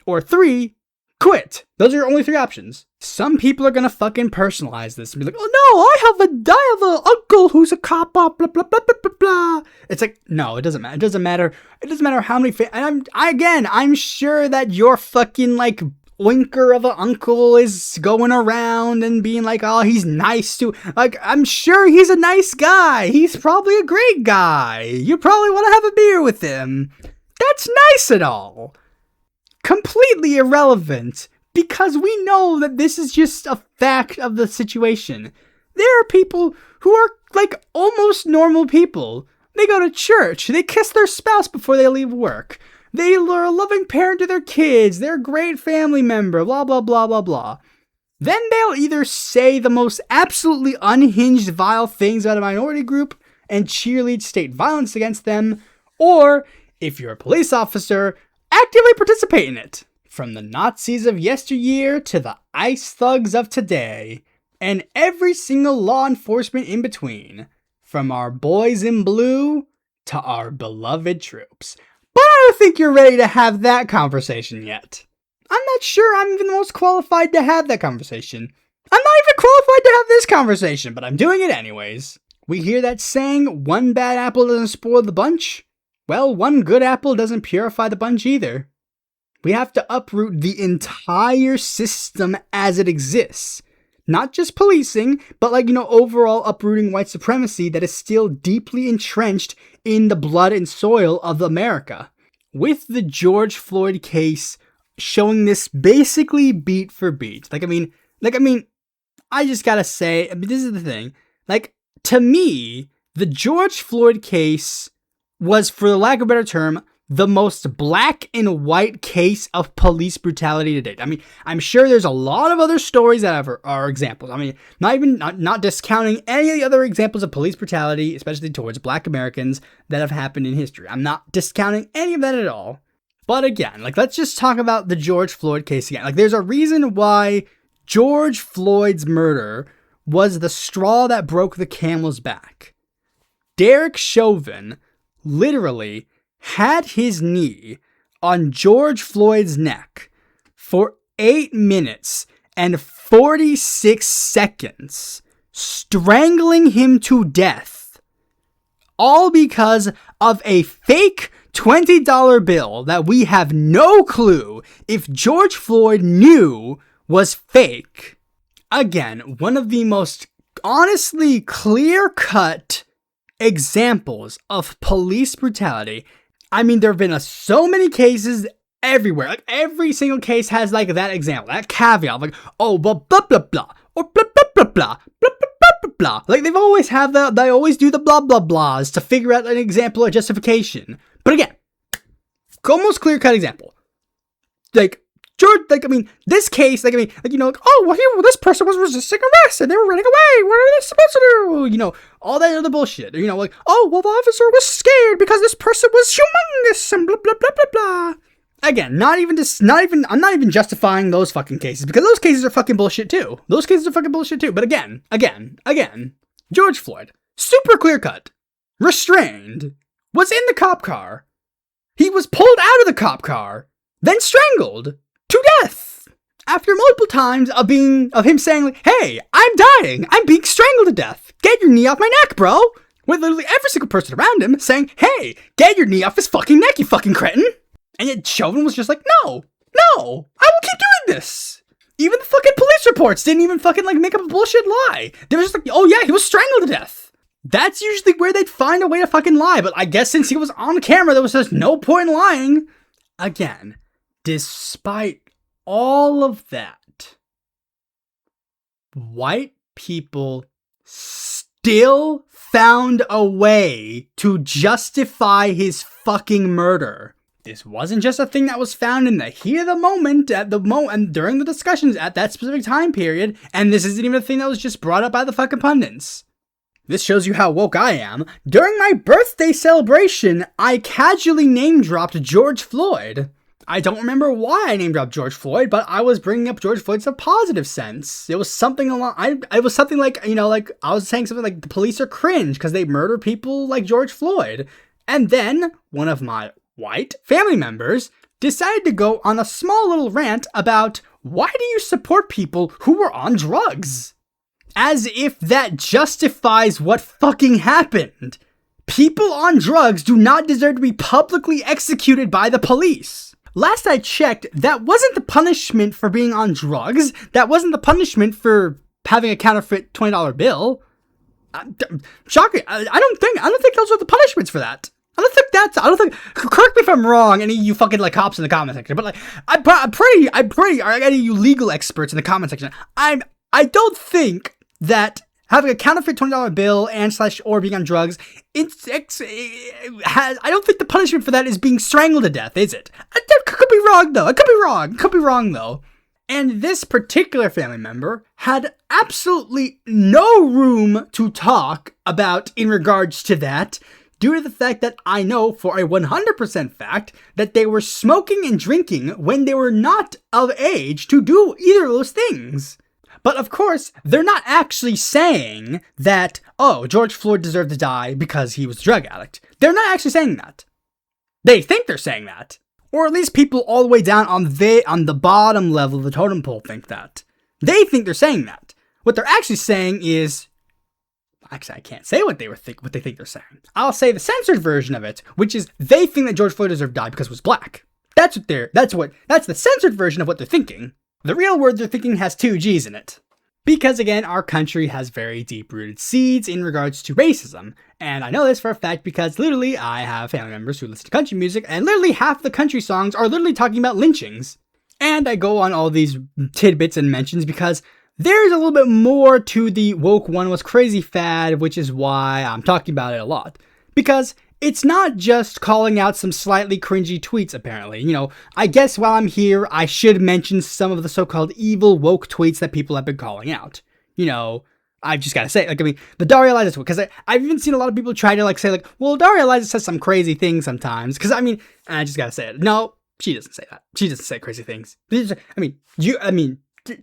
Or 3, quit. Those are your only 3 options. Some people are gonna fucking personalize this and be like, oh no, I have an uncle who's a cop, blah, blah, blah, blah, blah, blah. It's like, no, it doesn't matter. It doesn't matter how many, I'm sure that your fucking, oinker of an uncle is going around and being like, oh, he's nice to, I'm sure he's a nice guy. He's probably a great guy. You probably want to have a beer with him. That's nice and all. Completely irrelevant, because we know that this is just a fact of the situation. There are people who are almost normal people. They go to church, they kiss their spouse before they leave work. They are a loving parent to their kids, they're a great family member, blah, blah, blah, blah, blah. Then they'll either say the most absolutely unhinged, vile things about a minority group and cheerlead state violence against them, or, if you're a police officer, actively participate in it. From the Nazis of yesteryear to the ICE thugs of today, and every single law enforcement in between, from our boys in blue to our beloved troops. But I don't think you're ready to have that conversation yet. I'm not sure I'm even the most qualified to have that conversation. I'm not even qualified to have this conversation, but I'm doing it anyways. We hear that saying, one bad apple doesn't spoil the bunch. Well, one good apple doesn't purify the bunch either. We have to uproot the entire system as it exists. Not just policing, but overall uprooting white supremacy that is still deeply entrenched in the blood and soil of America. With the George Floyd case showing this basically beat for beat. I just gotta say, this is the thing. To me, the George Floyd case was, for the lack of a better term, the most black and white case of police brutality to date. I'm sure there's a lot of other stories that are examples. Not discounting any of the other examples of police brutality, especially towards black Americans, that have happened in history. I'm not discounting any of that at all. But again, let's just talk about the George Floyd case again. There's a reason why George Floyd's murder was the straw that broke the camel's back. Derek Chauvin literally had his knee on George Floyd's neck for 8 minutes and 46 seconds, strangling him to death, all because of a fake $20 bill that we have no clue if George Floyd knew was fake. Again, one of the most honestly clear-cut examples of police brutality. I mean, there have been so many cases everywhere. Like, every single case has, like, that example, that caveat. Like, oh, blah, blah, blah, blah. Or blah, blah, blah, blah. Blah, blah, blah, blah, blah. Like, they've always have that. They always do the blah, blah, blahs to figure out an example or justification. But again, almost clear-cut example. Like, George, like, I mean, this case, like, I mean, like, you know, like, oh, well, this person was resisting arrest and they were running away. What are they supposed to do? You know, all that other bullshit. You know, like, oh, well, the officer was scared because this person was humongous and blah, blah, blah, blah, blah. Again, I'm not even justifying those fucking cases, because those cases are fucking bullshit too. But again, George Floyd, super clear-cut, restrained, was in the cop car. He was pulled out of the cop car, then strangled to death. After multiple times of him saying, like, hey, I'm dying. I'm being strangled to death. Get your knee off my neck, bro. With literally every single person around him saying, hey, get your knee off his fucking neck, you fucking cretin. And yet Chauvin was just like, no, I will keep doing this. Even the fucking police reports didn't even fucking, like, make up a bullshit lie. They were just like, oh yeah, he was strangled to death. That's usually where they'd find a way to fucking lie. But I guess since he was on camera, there was just no point in lying. Again, despite all of that, white people still found a way to justify his fucking murder. This wasn't just a thing that was found in the heat of the moment, and during the discussions at that specific time period, and this isn't even a thing that was just brought up by the fucking pundits. This shows you how woke I am. During my birthday celebration, I casually name-dropped George Floyd. I don't remember why I name-dropped George Floyd, but I was bringing up George Floyd in a positive sense. It was something it was something like, you know, like, I was saying something like, the police are cringe because they murder people like George Floyd. And then, one of my white family members decided to go on a small little rant about, why do you support people who were on drugs? As if that justifies what fucking happened. People on drugs do not deserve to be publicly executed by the police. Last I checked, that wasn't the punishment for being on drugs. That wasn't the punishment for having a counterfeit $20 bill. Shocking. I don't think those are the punishments for that. I don't think, correct me if I'm wrong, any of you fucking, like, cops in the comment section, but, like, I'm pretty, or any of you legal experts in the comment section, I don't think that having a counterfeit $20 bill or being on drugs, I don't think the punishment for that is being strangled to death, is it? I could be wrong, though. Could be wrong, though. And this particular family member had absolutely no room to talk about in regards to that, due to the fact that I know for a 100% fact that they were smoking and drinking when they were not of age to do either of those things. But of course, they're not actually saying that, oh, George Floyd deserved to die because he was a drug addict. They're not actually saying that. They think they're saying that. Or at least people all the way down on the bottom level of the totem pole think that. They think they're saying that. What they're actually saying is, actually, I can't say what they think they're saying. I'll say the censored version of it, which is they think that George Floyd deserved to die because he was black. That's the censored version of what they're thinking. The real word they're thinking has 2 G's in it. Because again, our country has very deep-rooted seeds in regards to racism. And I know this for a fact because literally I have family members who listen to country music, and literally half the country songs are literally talking about lynchings. And I go on all these tidbits and mentions because there's a little bit more to the woke one was crazy fad, which is why I'm talking about it a lot. Because it's not just calling out some slightly cringy tweets, apparently. You know, I guess while I'm here, I should mention some of the so-called evil woke tweets that people have been calling out. You know, I've just got to say, like, I mean, the Daria Eliza tweet, because I've even seen a lot of people try to, like, say, like, well, Daria Eliza says some crazy things sometimes. Because, I mean, I just got to say it. No, she doesn't say that. She doesn't say crazy things.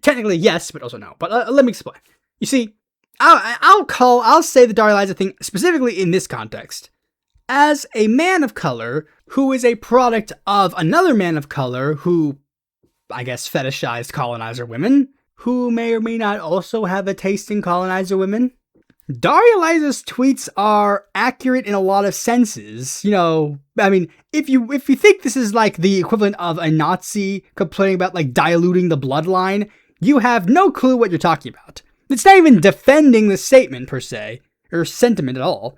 Technically, yes, but also no. But let me explain. You see, I'll say the Daria Eliza thing specifically in this context. As a man of color who is a product of another man of color who, I guess, fetishized colonizer women, who may or may not also have a taste in colonizer women, Daria Eliza's tweets are accurate in a lot of senses. You know, I mean, if you think this is like the equivalent of a Nazi complaining about, like, diluting the bloodline, you have no clue what you're talking about. It's not even defending the statement per se, or sentiment at all.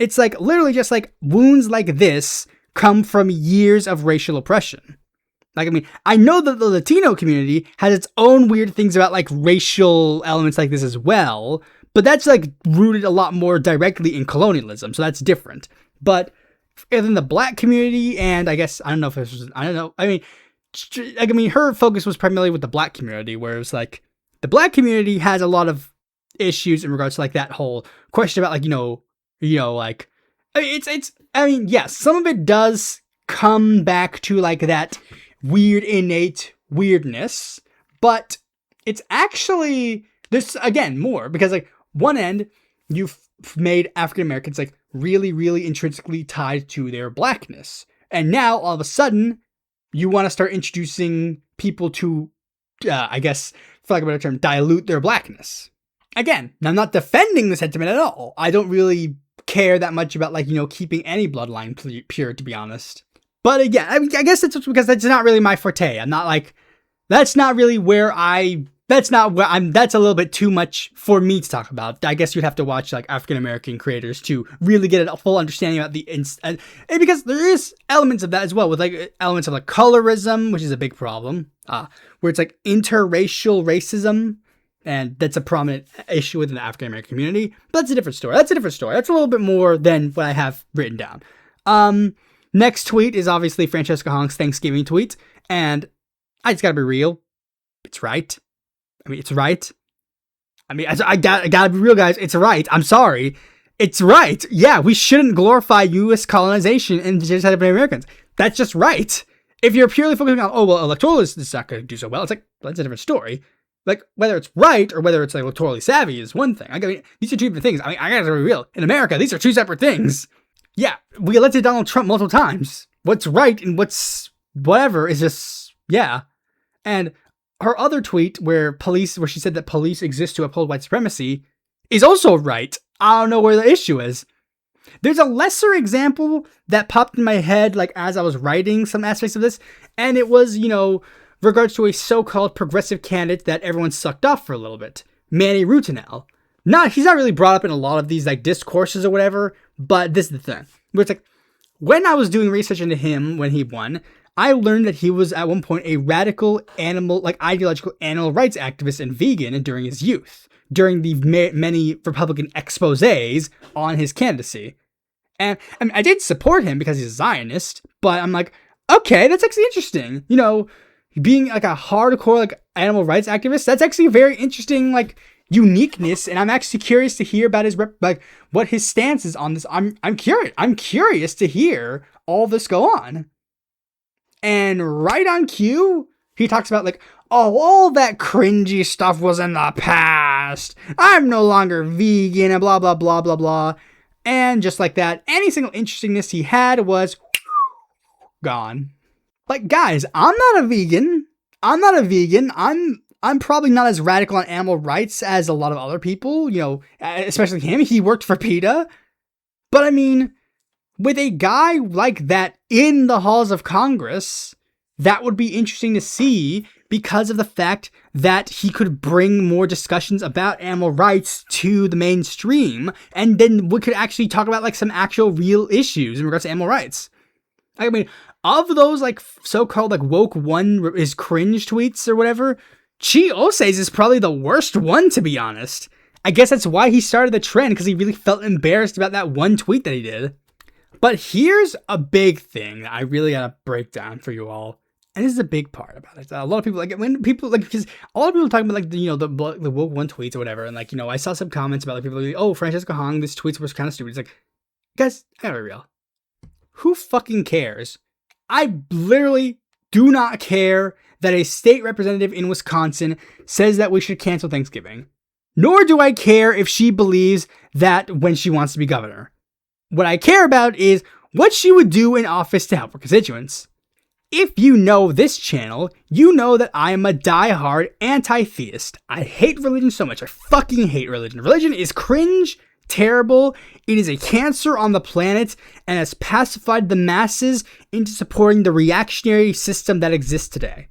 It's like literally just like wounds like this come from years of racial oppression. Like, I mean, I know that the Latino community has its own weird things about like racial elements like this as well, but that's like rooted a lot more directly in colonialism, so that's different. But in the black community, and I guess, I don't know if this was, I don't know, I mean, her focus was primarily with the black community, where it was like, the black community has a lot of issues in regards to like that whole question about like, like, I mean, yes, some of it does come back to like that weird innate weirdness, but it's actually this again more because like one end you've made African Americans like really, really intrinsically tied to their blackness, and now all of a sudden you want to start introducing people to, I guess, for lack of a better term, dilute their blackness. Again, I'm not defending the sentiment at all. I don't really care that much about like, keeping any bloodline pure, to be honest. But again, I mean, I guess it's because that's not really my forte. I'm not like, that's not really where that's a little bit too much for me to talk about. I guess you'd have to watch like African American creators to really get a full understanding about and because there is elements of that as well, with like elements of like colorism, which is a big problem, where it's like interracial racism, and that's a prominent issue within the African American community. But that's a different story. That's a little bit more than what I have written down. Next tweet is obviously Francesca Hong's Thanksgiving tweet, and I just gotta be real. It's right. It's right. I gotta be real, guys. It's right. I'm sorry. It's right. Yeah, we shouldn't glorify U.S. colonization and the genocide of Americans. That's just right. If you're purely focusing on, electoral is not going to do so well, it's like, that's a different story. Like, whether it's right or whether it's like electorally savvy is one thing. I mean, these are two different things. I gotta be real. In America, these are two separate things. Yeah, we elected Donald Trump multiple times. What's right and what's whatever is just, yeah. And her other tweet where she said that police exist to uphold white supremacy is also right. I don't know where the issue is. There's a lesser example that popped in my head like as I was writing some aspects of this, and it was, regards to a so-called progressive candidate that everyone sucked off for a little bit, Manny Rutinel. He's not really brought up in a lot of these like discourses or whatever, but this is the thing. Where it's like, when I was doing research into him when he won, I learned that he was at one point a radical ideological animal rights activist and vegan during his youth, during the many Republican exposés on his candidacy. And I mean, I did support him because he's a Zionist, but I'm like, okay, that's actually interesting. Being like a hardcore like animal rights activist, that's actually a very interesting like uniqueness, and I'm actually curious to hear about his what his stance is on this. I'm curious to hear all this go on. And right on cue, he talks about like, all that cringy stuff was in the past. I'm no longer vegan and blah blah blah blah blah. And just like that, any single interestingness he had was gone. Like, guys, I'm not a vegan. I'm probably not as radical on animal rights as a lot of other people, especially him. He worked for PETA. But I mean, with a guy like that in the halls of Congress, that would be interesting to see because of the fact that he could bring more discussions about animal rights to the mainstream, and then we could actually talk about like some actual real issues in regards to animal rights. I mean, of those like so-called like woke one is cringe tweets or whatever, Chi Ose's is probably the worst one, to be honest. I guess that's why he started the trend, because he really felt embarrassed about that one tweet that he did. But here's a big thing that I really gotta break down for you all. And this is a big part about it. A lot of people, like, when people, like, because a lot of people are talking about, like, the woke one tweets or whatever. And, like, I saw some comments about, like, people like, oh, Francesca Hong, this tweets was kind of stupid. It's like, guys, I gotta be real. Who fucking cares? I literally do not care that a state representative in Wisconsin says that we should cancel Thanksgiving. Nor do I care if she believes that when she wants to be governor. What I care about is what she would do in office to help her constituents. If you know this channel, you know that I am a diehard anti-theist. I hate religion so much. I fucking hate religion. Religion is cringe, terrible. It is a cancer on the planet and has pacified the masses into supporting the reactionary system that exists today.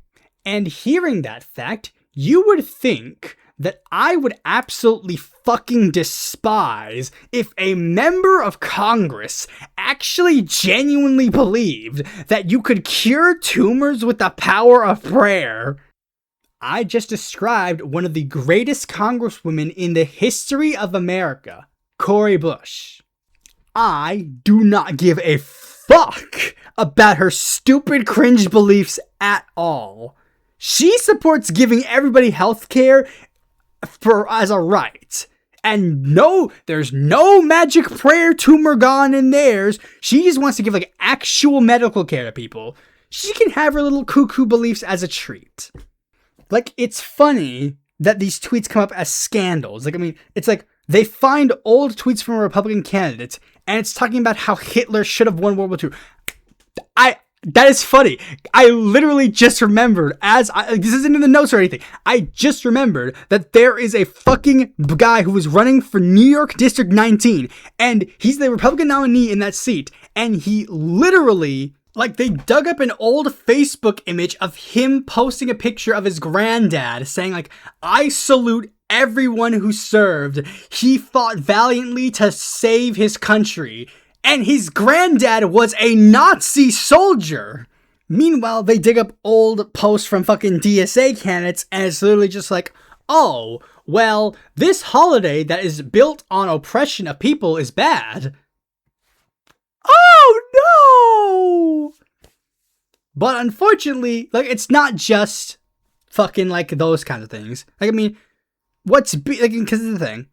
And hearing that fact, you would think that I would absolutely fucking despise if a member of Congress actually genuinely believed that you could cure tumors with the power of prayer. I just described one of the greatest congresswomen in the history of America, Cori Bush. I do not give a fuck about her stupid cringe beliefs at all. She supports giving everybody healthcare as a right. And no, there's no magic prayer tumor gone in theirs. She just wants to give like actual medical care to people. She can have her little cuckoo beliefs as a treat. Like, it's funny that these tweets come up as scandals. Like, I mean, it's like they find old tweets from a Republican candidate and it's talking about how Hitler should have won World War II. That is funny. I literally just remembered, this isn't in the notes or anything, I just remembered that there is a fucking guy who was running for New York District 19, and he's the Republican nominee in that seat, and he literally, like, they dug up an old Facebook image of him posting a picture of his granddad saying, like, I salute everyone who served. He fought valiantly to save his country. And his granddad was a Nazi soldier. Meanwhile, they dig up old posts from fucking DSA candidates, and it's literally just like, oh, well, this holiday that is built on oppression of people is bad. Oh, no! But unfortunately, like, it's not just fucking, like, those kinds of things. Like, I mean, because of the thing.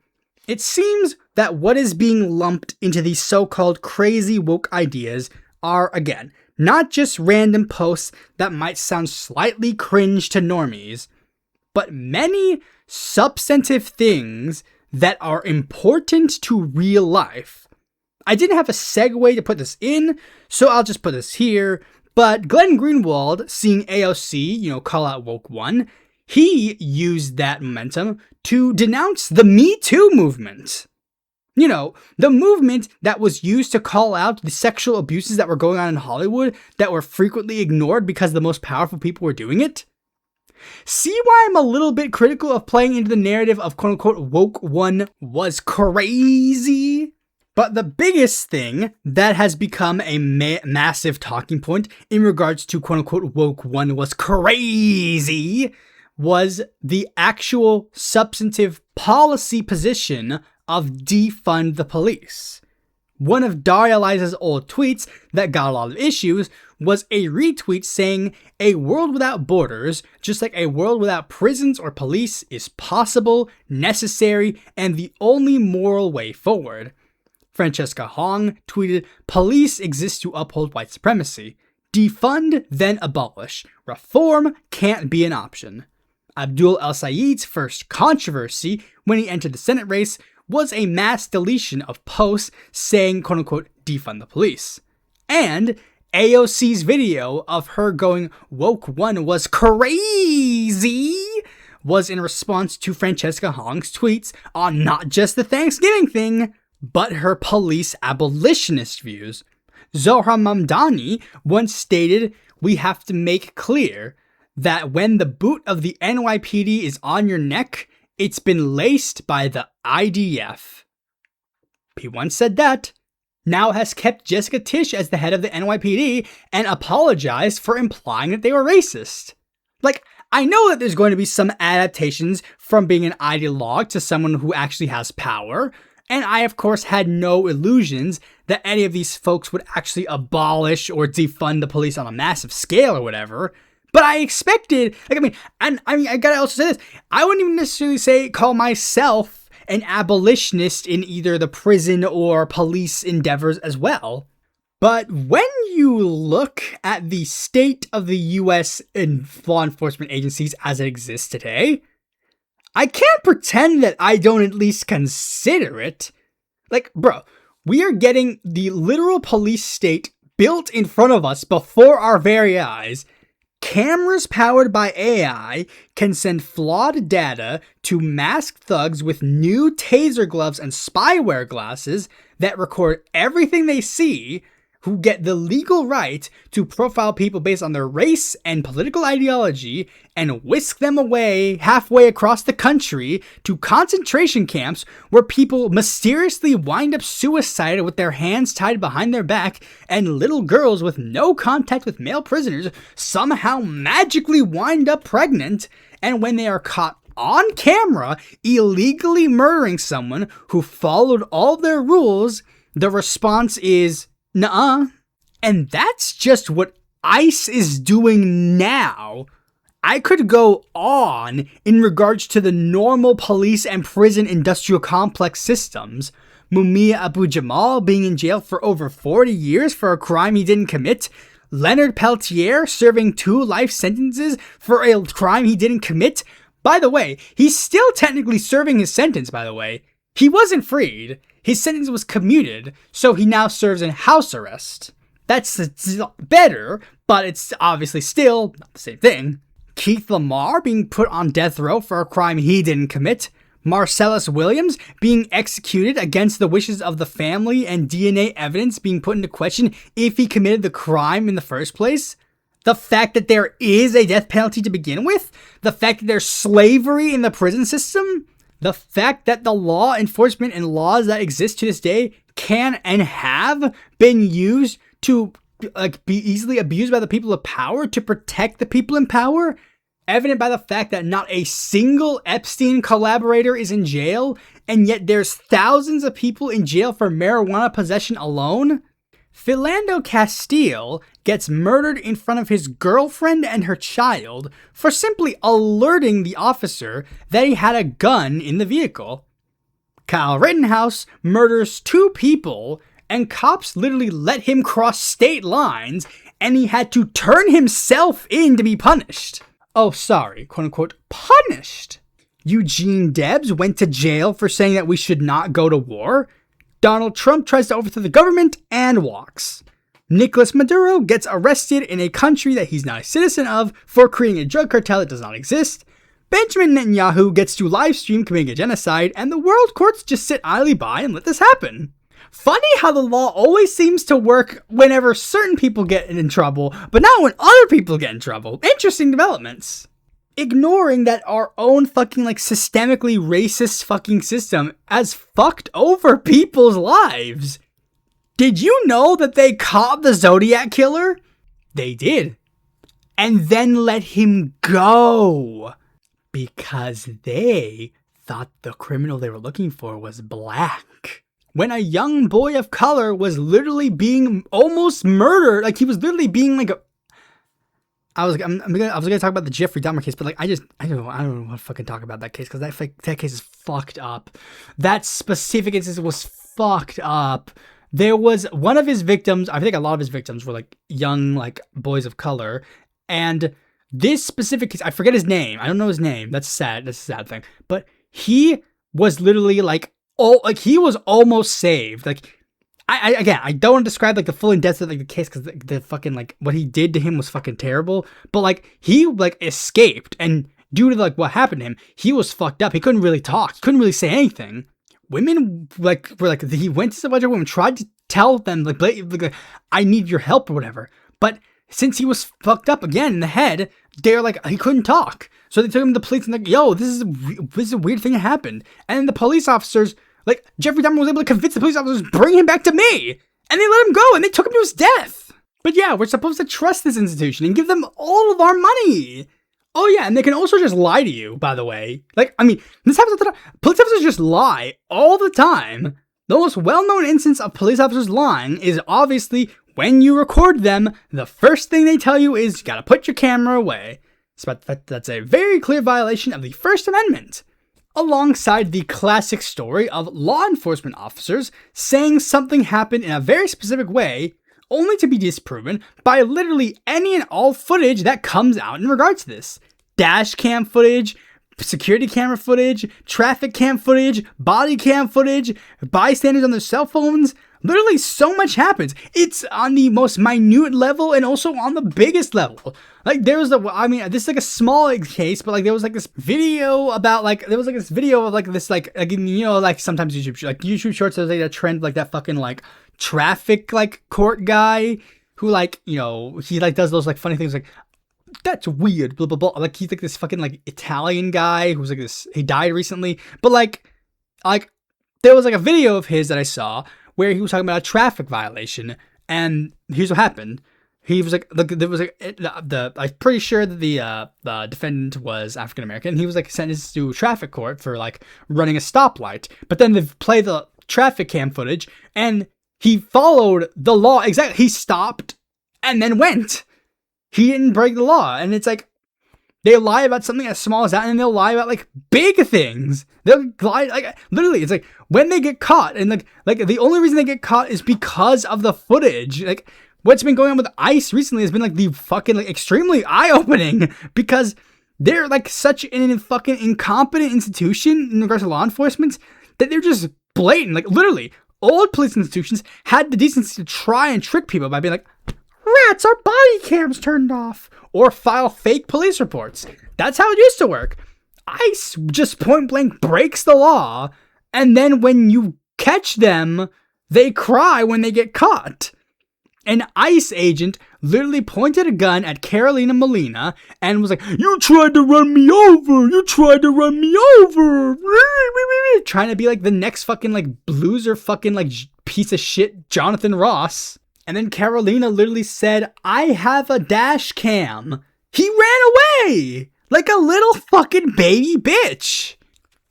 It seems that what is being lumped into these so-called crazy woke ideas are, again, not just random posts that might sound slightly cringe to normies, but many substantive things that are important to real life. I didn't have a segue to put this in, so I'll just put this here, but Glenn Greenwald, seeing AOC, call out Woke One, he used that momentum to denounce the Me Too movement. The movement that was used to call out the sexual abuses that were going on in Hollywood that were frequently ignored because the most powerful people were doing it. See why I'm a little bit critical of playing into the narrative of quote-unquote Woke One was crazy? But the biggest thing that has become a massive talking point in regards to quote-unquote Woke One was crazy was the actual substantive policy position of defund the police. One of Daria Liza's old tweets that got a lot of issues was a retweet saying a world without borders, just like a world without prisons or police, is possible, necessary, and the only moral way forward. Francesca Hong tweeted, police exist to uphold white supremacy. Defund, then abolish. Reform can't be an option. Abdul El-Sayed's first controversy when he entered the Senate race was a mass deletion of posts saying, quote-unquote, defund the police. And AOC's video of her going, Woke One was crazy, was in response to Francesca Hong's tweets on not just the Thanksgiving thing, but her police abolitionist views. Zohra Mamdani once stated, we have to make clear that when the boot of the NYPD is on your neck, it's been laced by the IDF. He once said that, now has kept Jessica Tisch as the head of the NYPD and apologized for implying that they were racist. Like, I know that there's going to be some adaptations from being an ideologue to someone who actually has power, and I, of course, had no illusions that any of these folks would actually abolish or defund the police on a massive scale or whatever. But I expected, I gotta also say this, I wouldn't even necessarily call myself an abolitionist in either the prison or police endeavors as well. But when you look at the state of the US and law enforcement agencies as it exists today, I can't pretend that I don't at least consider it. Like, bro, we are getting the literal police state built in front of us before our very eyes. Cameras powered by AI can send flawed data to masked thugs with new taser gloves and spyware glasses that record everything they see, who get the legal right to profile people based on their race and political ideology and whisk them away halfway across the country to concentration camps where people mysteriously wind up suicidal with their hands tied behind their back, and little girls with no contact with male prisoners somehow magically wind up pregnant, and when they are caught on camera illegally murdering someone who followed all their rules, the response is, nuh-uh. And that's just what ICE is doing now. I could go on in regards to the normal police and prison industrial complex systems. Mumia Abu-Jamal being in jail for over 40 years for a crime he didn't commit. Leonard Peltier serving 2 life sentences for a crime he didn't commit. By the way, he's still technically serving his sentence, by the way. He wasn't freed. His sentence was commuted, so he now serves in house arrest. That's better, but it's obviously still not the same thing. Keith Lamar being put on death row for a crime he didn't commit. Marcellus Williams being executed against the wishes of the family and DNA evidence being put into question if he committed the crime in the first place. The fact that there is a death penalty to begin with. The fact that there's slavery in the prison system. The fact that the law enforcement and laws that exist to this day can and have been used to be easily abused by the people of power to protect the people in power, evident by the fact that not a single Epstein collaborator is in jail, and yet there's thousands of people in jail for marijuana possession alone. Philando Castile gets murdered in front of his girlfriend and her child for simply alerting the officer that he had a gun in the vehicle. Kyle Rittenhouse murders 2 people, and cops literally let him cross state lines, and he had to turn himself in to be punished. Oh, sorry, quote-unquote, punished. Eugene Debs went to jail for saying that we should not go to war. Donald Trump tries to overthrow the government and walks. Nicolas Maduro gets arrested in a country that he's not a citizen of for creating a drug cartel that does not exist. Benjamin Netanyahu gets to live stream committing a genocide, and the world courts just sit idly by and let this happen. Funny how the law always seems to work whenever certain people get in trouble, but not when other people get in trouble. Interesting developments. Ignoring that our own fucking systemically racist fucking system has fucked over people's lives. Did you know that they caught the Zodiac killer? They did. And then let him go. Because they thought the criminal they were looking for was black. When a young boy of color was literally being almost murdered, he was literally being I was gonna talk about the Jeffrey Dahmer case, but I don't want to fucking talk about that case because that case is fucked up. That specific instance was fucked up. There was one of his victims. I think a lot of his victims were young boys of color, and this specific case, I forget his name. I don't know his name. That's sad. That's a sad thing. But he was literally he was almost saved. I don't want to describe the full in depth of the case because the fucking what he did to him was fucking terrible. But he escaped, and due to what happened to him, he was fucked up. He couldn't really talk. He couldn't really say anything. Women were he went to a bunch of women, tried to tell them I need your help or whatever. But since he was fucked up again in the head, they're he couldn't talk. So they took him to the police and yo, this is a weird thing that happened. And then the police officers. Jeffrey Dahmer was able to convince the police officers, bring him back to me! And they let him go, and they took him to his death! But yeah, we're supposed to trust this institution and give them all of our money! Oh yeah, and they can also just lie to you, by the way. This happens all the time. Police officers just lie all the time. The most well-known instance of police officers lying is obviously when you record them, the first thing they tell you is you gotta put your camera away. So that's a very clear violation of the First Amendment. Alongside the classic story of law enforcement officers saying something happened in a very specific way, only to be disproven by literally any and all footage that comes out in regards to this. Dash cam footage, security camera footage, traffic cam footage, body cam footage, bystanders on their cell phones, Literally, so much happens. It's on the most minute level and also on the biggest level. Like, this is like a small case, but like, there was like this video about like, there was like this video of like this, like sometimes YouTube shorts, there's like a trend, like that fucking like traffic like court guy who like, he like does those like funny things like, that's weird, blah, blah, blah. Like, he's like this fucking like Italian guy who's like this, he died recently, but like, there was like a video of his that I saw where he was talking about a traffic violation, and here's what happened. He was like, I'm pretty sure that the defendant was African American. He was like sentenced to traffic court for like running a stoplight, but then they play the traffic cam footage, and he followed the law exactly. He stopped and then went. He didn't break the law, and it's like, they lie about something as small as that, and they'll lie about like big things. They'll lie like literally. It's like when they get caught, and like the only reason they get caught is because of the footage. Like what's been going on with ICE recently has been like the fucking like extremely eye-opening, because they're like such an fucking incompetent institution in regards to law enforcement that they're just blatant. Like literally, old police institutions had the decency to try and trick people by being like, rats, our body cams turned off, or file fake police reports. That's how it used to work. ICE just point blank breaks the law, and then when you catch them, they cry when they get caught. An ICE agent literally pointed a gun at Carolina Molina and was like, you tried to run me over, trying to be like the next fucking like loser fucking like piece of shit Jonathan Ross. And then Carolina literally said, I have a dash cam. He ran away like a little fucking baby bitch.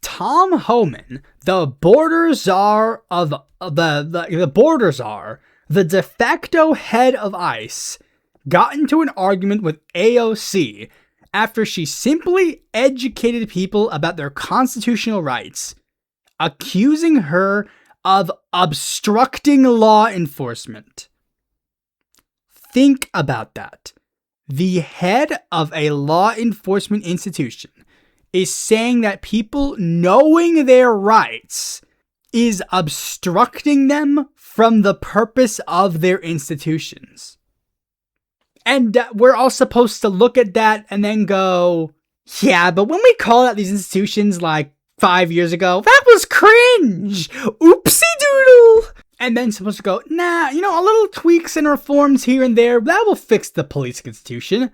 Tom Homan, the border czar of the border czar, the de facto head of ICE, got into an argument with AOC after she simply educated people about their constitutional rights, accusing her of obstructing law enforcement. Think about that. The head of a law enforcement institution is saying that people knowing their rights is obstructing them from the purpose of their institutions. And we're all supposed to look at that and then go, yeah, but when we called out these institutions like 5 years ago, that was cringe. Oopsie doodle. And then supposed to go, nah, a little tweaks and reforms here and there, that will fix the police institution.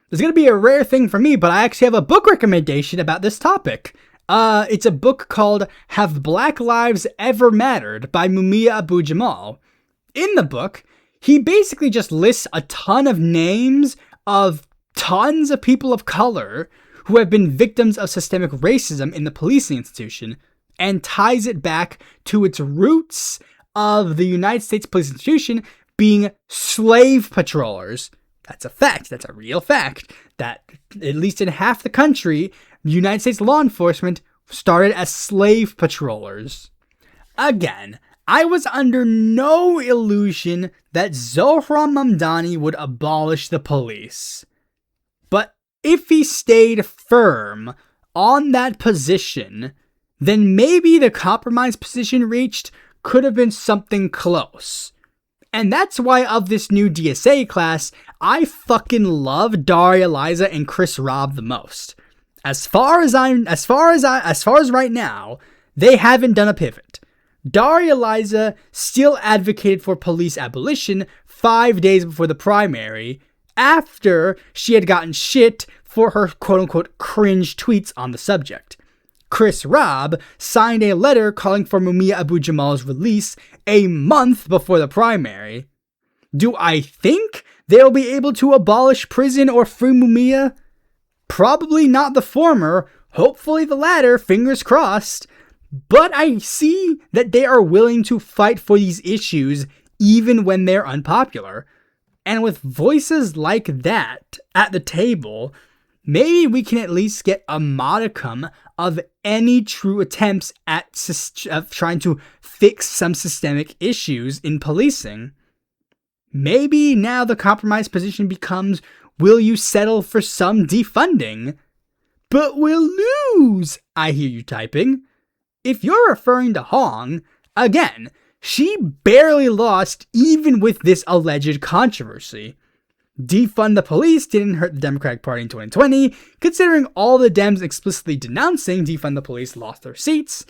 It's going to be a rare thing for me, but I actually have a book recommendation about this topic. It's a book called Have Black Lives Ever Mattered by Mumia Abu-Jamal. In the book, he basically just lists a ton of names of tons of people of color who have been victims of systemic racism in the policing institution and ties it back to its roots of the United States police institution being slave patrollers. That's a fact. That's a real fact. That at least in half the country, United States law enforcement started as slave patrollers. Again, I was under no illusion that Zohran Mamdani would abolish the police. But if he stayed firm on that position, then maybe the compromise position reached could have been something close. And that's why of this new DSA class, I fucking love Daria Liza and Chris Robb the most. As far as right now, they haven't done a pivot. Daria Liza still advocated for police abolition 5 days before the primary, after she had gotten shit for her quote-unquote cringe tweets on the subject. Chris Robb signed a letter calling for Mumia Abu-Jamal's release a month before the primary. Do I think they'll be able to abolish prison or free Mumia? Probably not the former, hopefully the latter, fingers crossed. But I see that they are willing to fight for these issues even when they're unpopular. And with voices like that at the table, maybe we can at least get a modicum of any true attempts at trying to fix some systemic issues in policing. Maybe now the compromise position becomes, will you settle for some defunding? But we'll lose, I hear you typing. If you're referring to Hong, again, she barely lost even with this alleged controversy. Defund the police didn't hurt the Democratic Party in 2020, considering all the Dems explicitly denouncing defund the police lost their seats.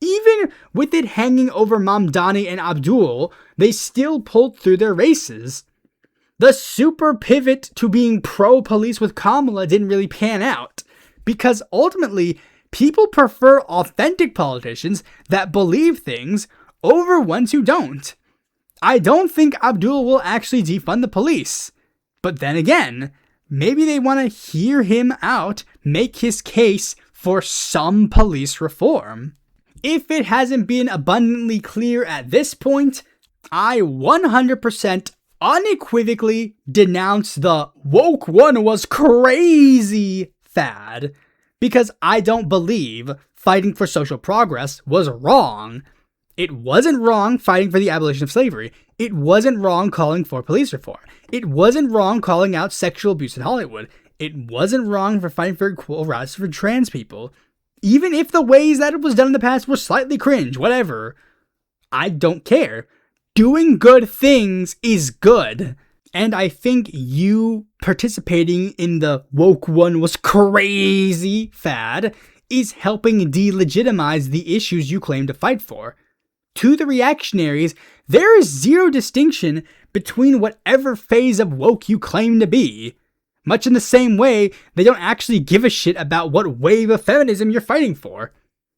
Even with it hanging over Mamdani and Abdul, they still pulled through their races. The super pivot to being pro-police with Kamala didn't really pan out, because ultimately, people prefer authentic politicians that believe things over ones who don't. I don't think Abdul will actually defund the police. But then again, maybe they want to hear him out, make his case for some police reform. If it hasn't been abundantly clear at this point, I 100% unequivocally denounce the woke one was crazy fad, because I don't believe fighting for social progress was wrong. It wasn't wrong fighting for the abolition of slavery. It wasn't wrong calling for police reform. It wasn't wrong calling out sexual abuse in Hollywood. It wasn't wrong for fighting for equal rights for trans people. Even if the ways that it was done in the past were slightly cringe, whatever. I don't care. Doing good things is good. And I think you participating in the woke one was crazy fad is helping delegitimize the issues you claim to fight for. To the reactionaries, there is zero distinction between whatever phase of woke you claim to be. Much in the same way, they don't actually give a shit about what wave of feminism you're fighting for.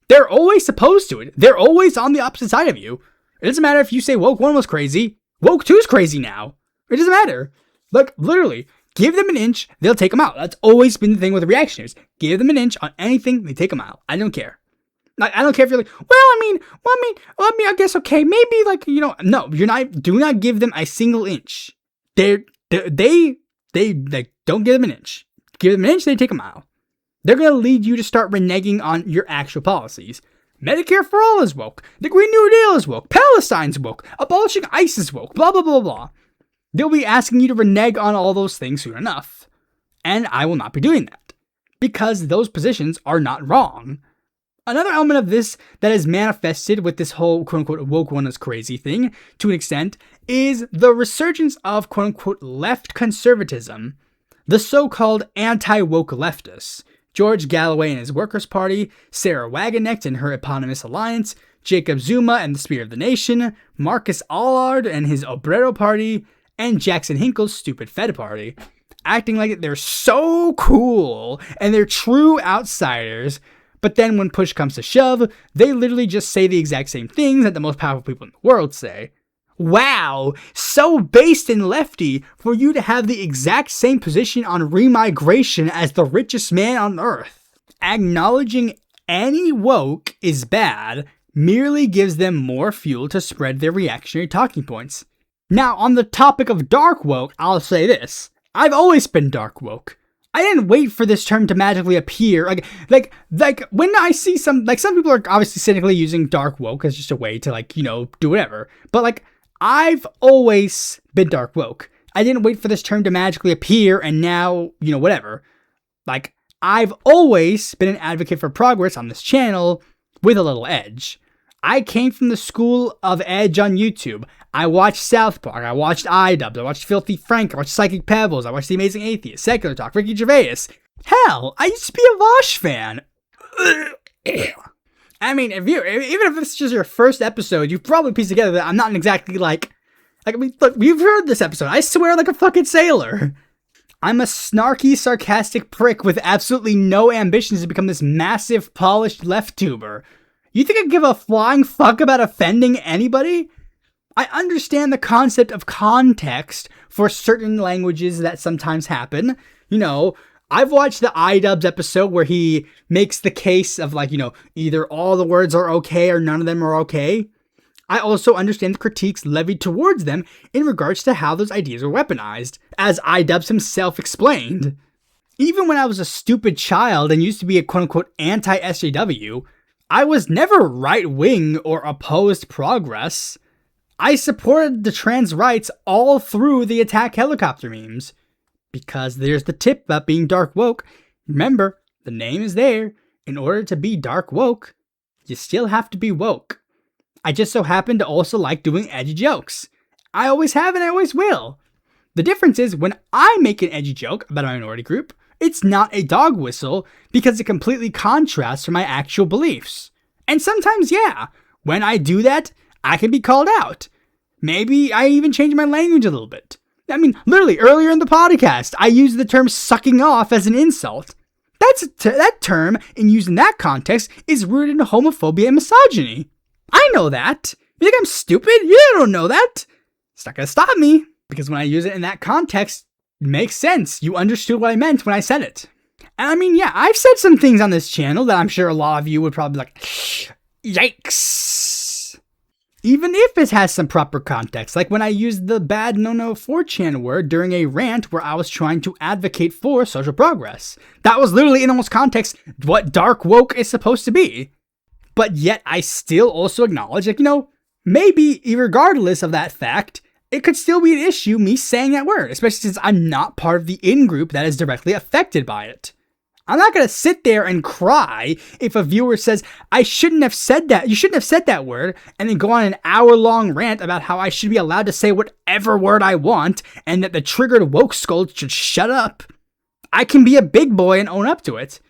They're always opposed to it. They're always on the opposite side of you. It doesn't matter if you say woke 1 was crazy. Woke 2 is crazy now. It doesn't matter. Like, literally, give them an inch, they'll take them out. That's always been the thing with the reactionaries. Give them an inch on anything, they take them out. I don't care. Like, I don't care if you're like, I guess, okay, maybe, like, no, do not give them a single inch. They don't give them an inch. Give them an inch, they take a mile. They're going to lead you to start reneging on your actual policies. Medicare for all is woke. The Green New Deal is woke. Palestine's woke. Abolishing ICE is woke. Blah, blah, blah, blah. They'll be asking you to renege on all those things soon enough. And I will not be doing that. Because those positions are not wrong. Another element of this that is manifested with this whole quote-unquote woke one is crazy thing, to an extent, is the resurgence of quote-unquote left conservatism. The so-called anti-woke leftists. George Galloway and his Workers' Party, Sarah Wagenknecht and her eponymous alliance, Jacob Zuma and the Spirit of the Nation, Marcus Allard and his Obrero Party, and Jackson Hinkle's Stupid Fed Party. Acting like they're so cool and they're true outsiders, but then when push comes to shove, they literally just say the exact same things that the most powerful people in the world say. Wow, so based and lefty for you to have the exact same position on remigration as the richest man on earth. Acknowledging any woke is bad merely gives them more fuel to spread their reactionary talking points. Now, on the topic of dark woke, I'll say this. I've always been dark woke. I didn't wait for this term to magically appear. Like when I see some people are obviously cynically using dark woke as just a way to do whatever. But I've always been dark woke. I didn't wait for this term to magically appear and now, whatever. I've always been an advocate for progress on this channel with a little edge. I came from the school of edge on YouTube. I watched South Park, I watched iDubbbz, I watched Filthy Frank, I watched Psychic Pebbles, I watched The Amazing Atheist, Secular Talk, Ricky Gervais. Hell, I used to be a Vosh fan. I mean, even if this is just your first episode, you've probably pieced together that I'm not exactly look, you've heard this episode. I swear like a fucking sailor. I'm a snarky, sarcastic prick with absolutely no ambitions to become this massive, polished left tuber. You think I give a flying fuck about offending anybody? I understand the concept of context for certain languages that sometimes happen. I've watched the iDubbbz episode where he makes the case of either all the words are okay or none of them are okay. I also understand the critiques levied towards them in regards to how those ideas were weaponized, as iDubbbz himself explained. Even when I was a stupid child and used to be a quote-unquote anti-SJW, I was never right-wing or opposed progress. I supported the trans rights all through the attack helicopter memes. Because there's the tip about being dark woke. Remember, the name is there. In order to be dark woke, you still have to be woke. I just so happen to also like doing edgy jokes. I always have and I always will. The difference is when I make an edgy joke about a minority group, it's not a dog whistle because it completely contrasts from my actual beliefs. And sometimes, yeah, when I do that, I can be called out. Maybe I even change my language a little bit. I mean, literally, earlier in the podcast, I used the term sucking off as an insult. That term, in using that context, is rooted in homophobia and misogyny. I know that. You think I'm stupid? You don't know that. It's not gonna stop me. Because when I use it in that context, it makes sense. You understood what I meant when I said it. And I mean, yeah, I've said some things on this channel that I'm sure a lot of you would probably be like, yikes. Even if it has some proper context, like when I used the bad no-no 4chan word during a rant where I was trying to advocate for social progress. That was literally in almost context what dark woke is supposed to be. But yet I still also acknowledge, like, maybe regardless of that fact, it could still be an issue me saying that word, especially since I'm not part of the in-group that is directly affected by it. I'm not going to sit there and cry if a viewer says, I shouldn't have said that, you shouldn't have said that word, and then go on an hour-long rant about how I should be allowed to say whatever word I want, and that the triggered woke scold should shut up. I can be a big boy and own up to it.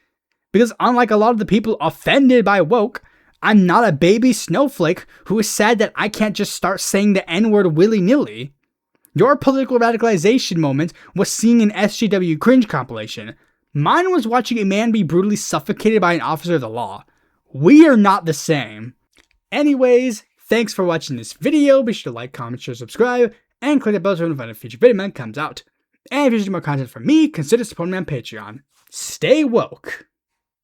Because unlike a lot of the people offended by woke, I'm not a baby snowflake who is sad that I can't just start saying the N-word willy-nilly. Your political radicalization moment was seeing an SJW cringe compilation. Mine was watching a man be brutally suffocated by an officer of the law. We are not the same. Anyways, thanks for watching this video. Be sure to like, comment, share, subscribe, and click the bell to notify when a future video comes out. And if you're interested in more content from me, consider supporting me on Patreon. Stay woke.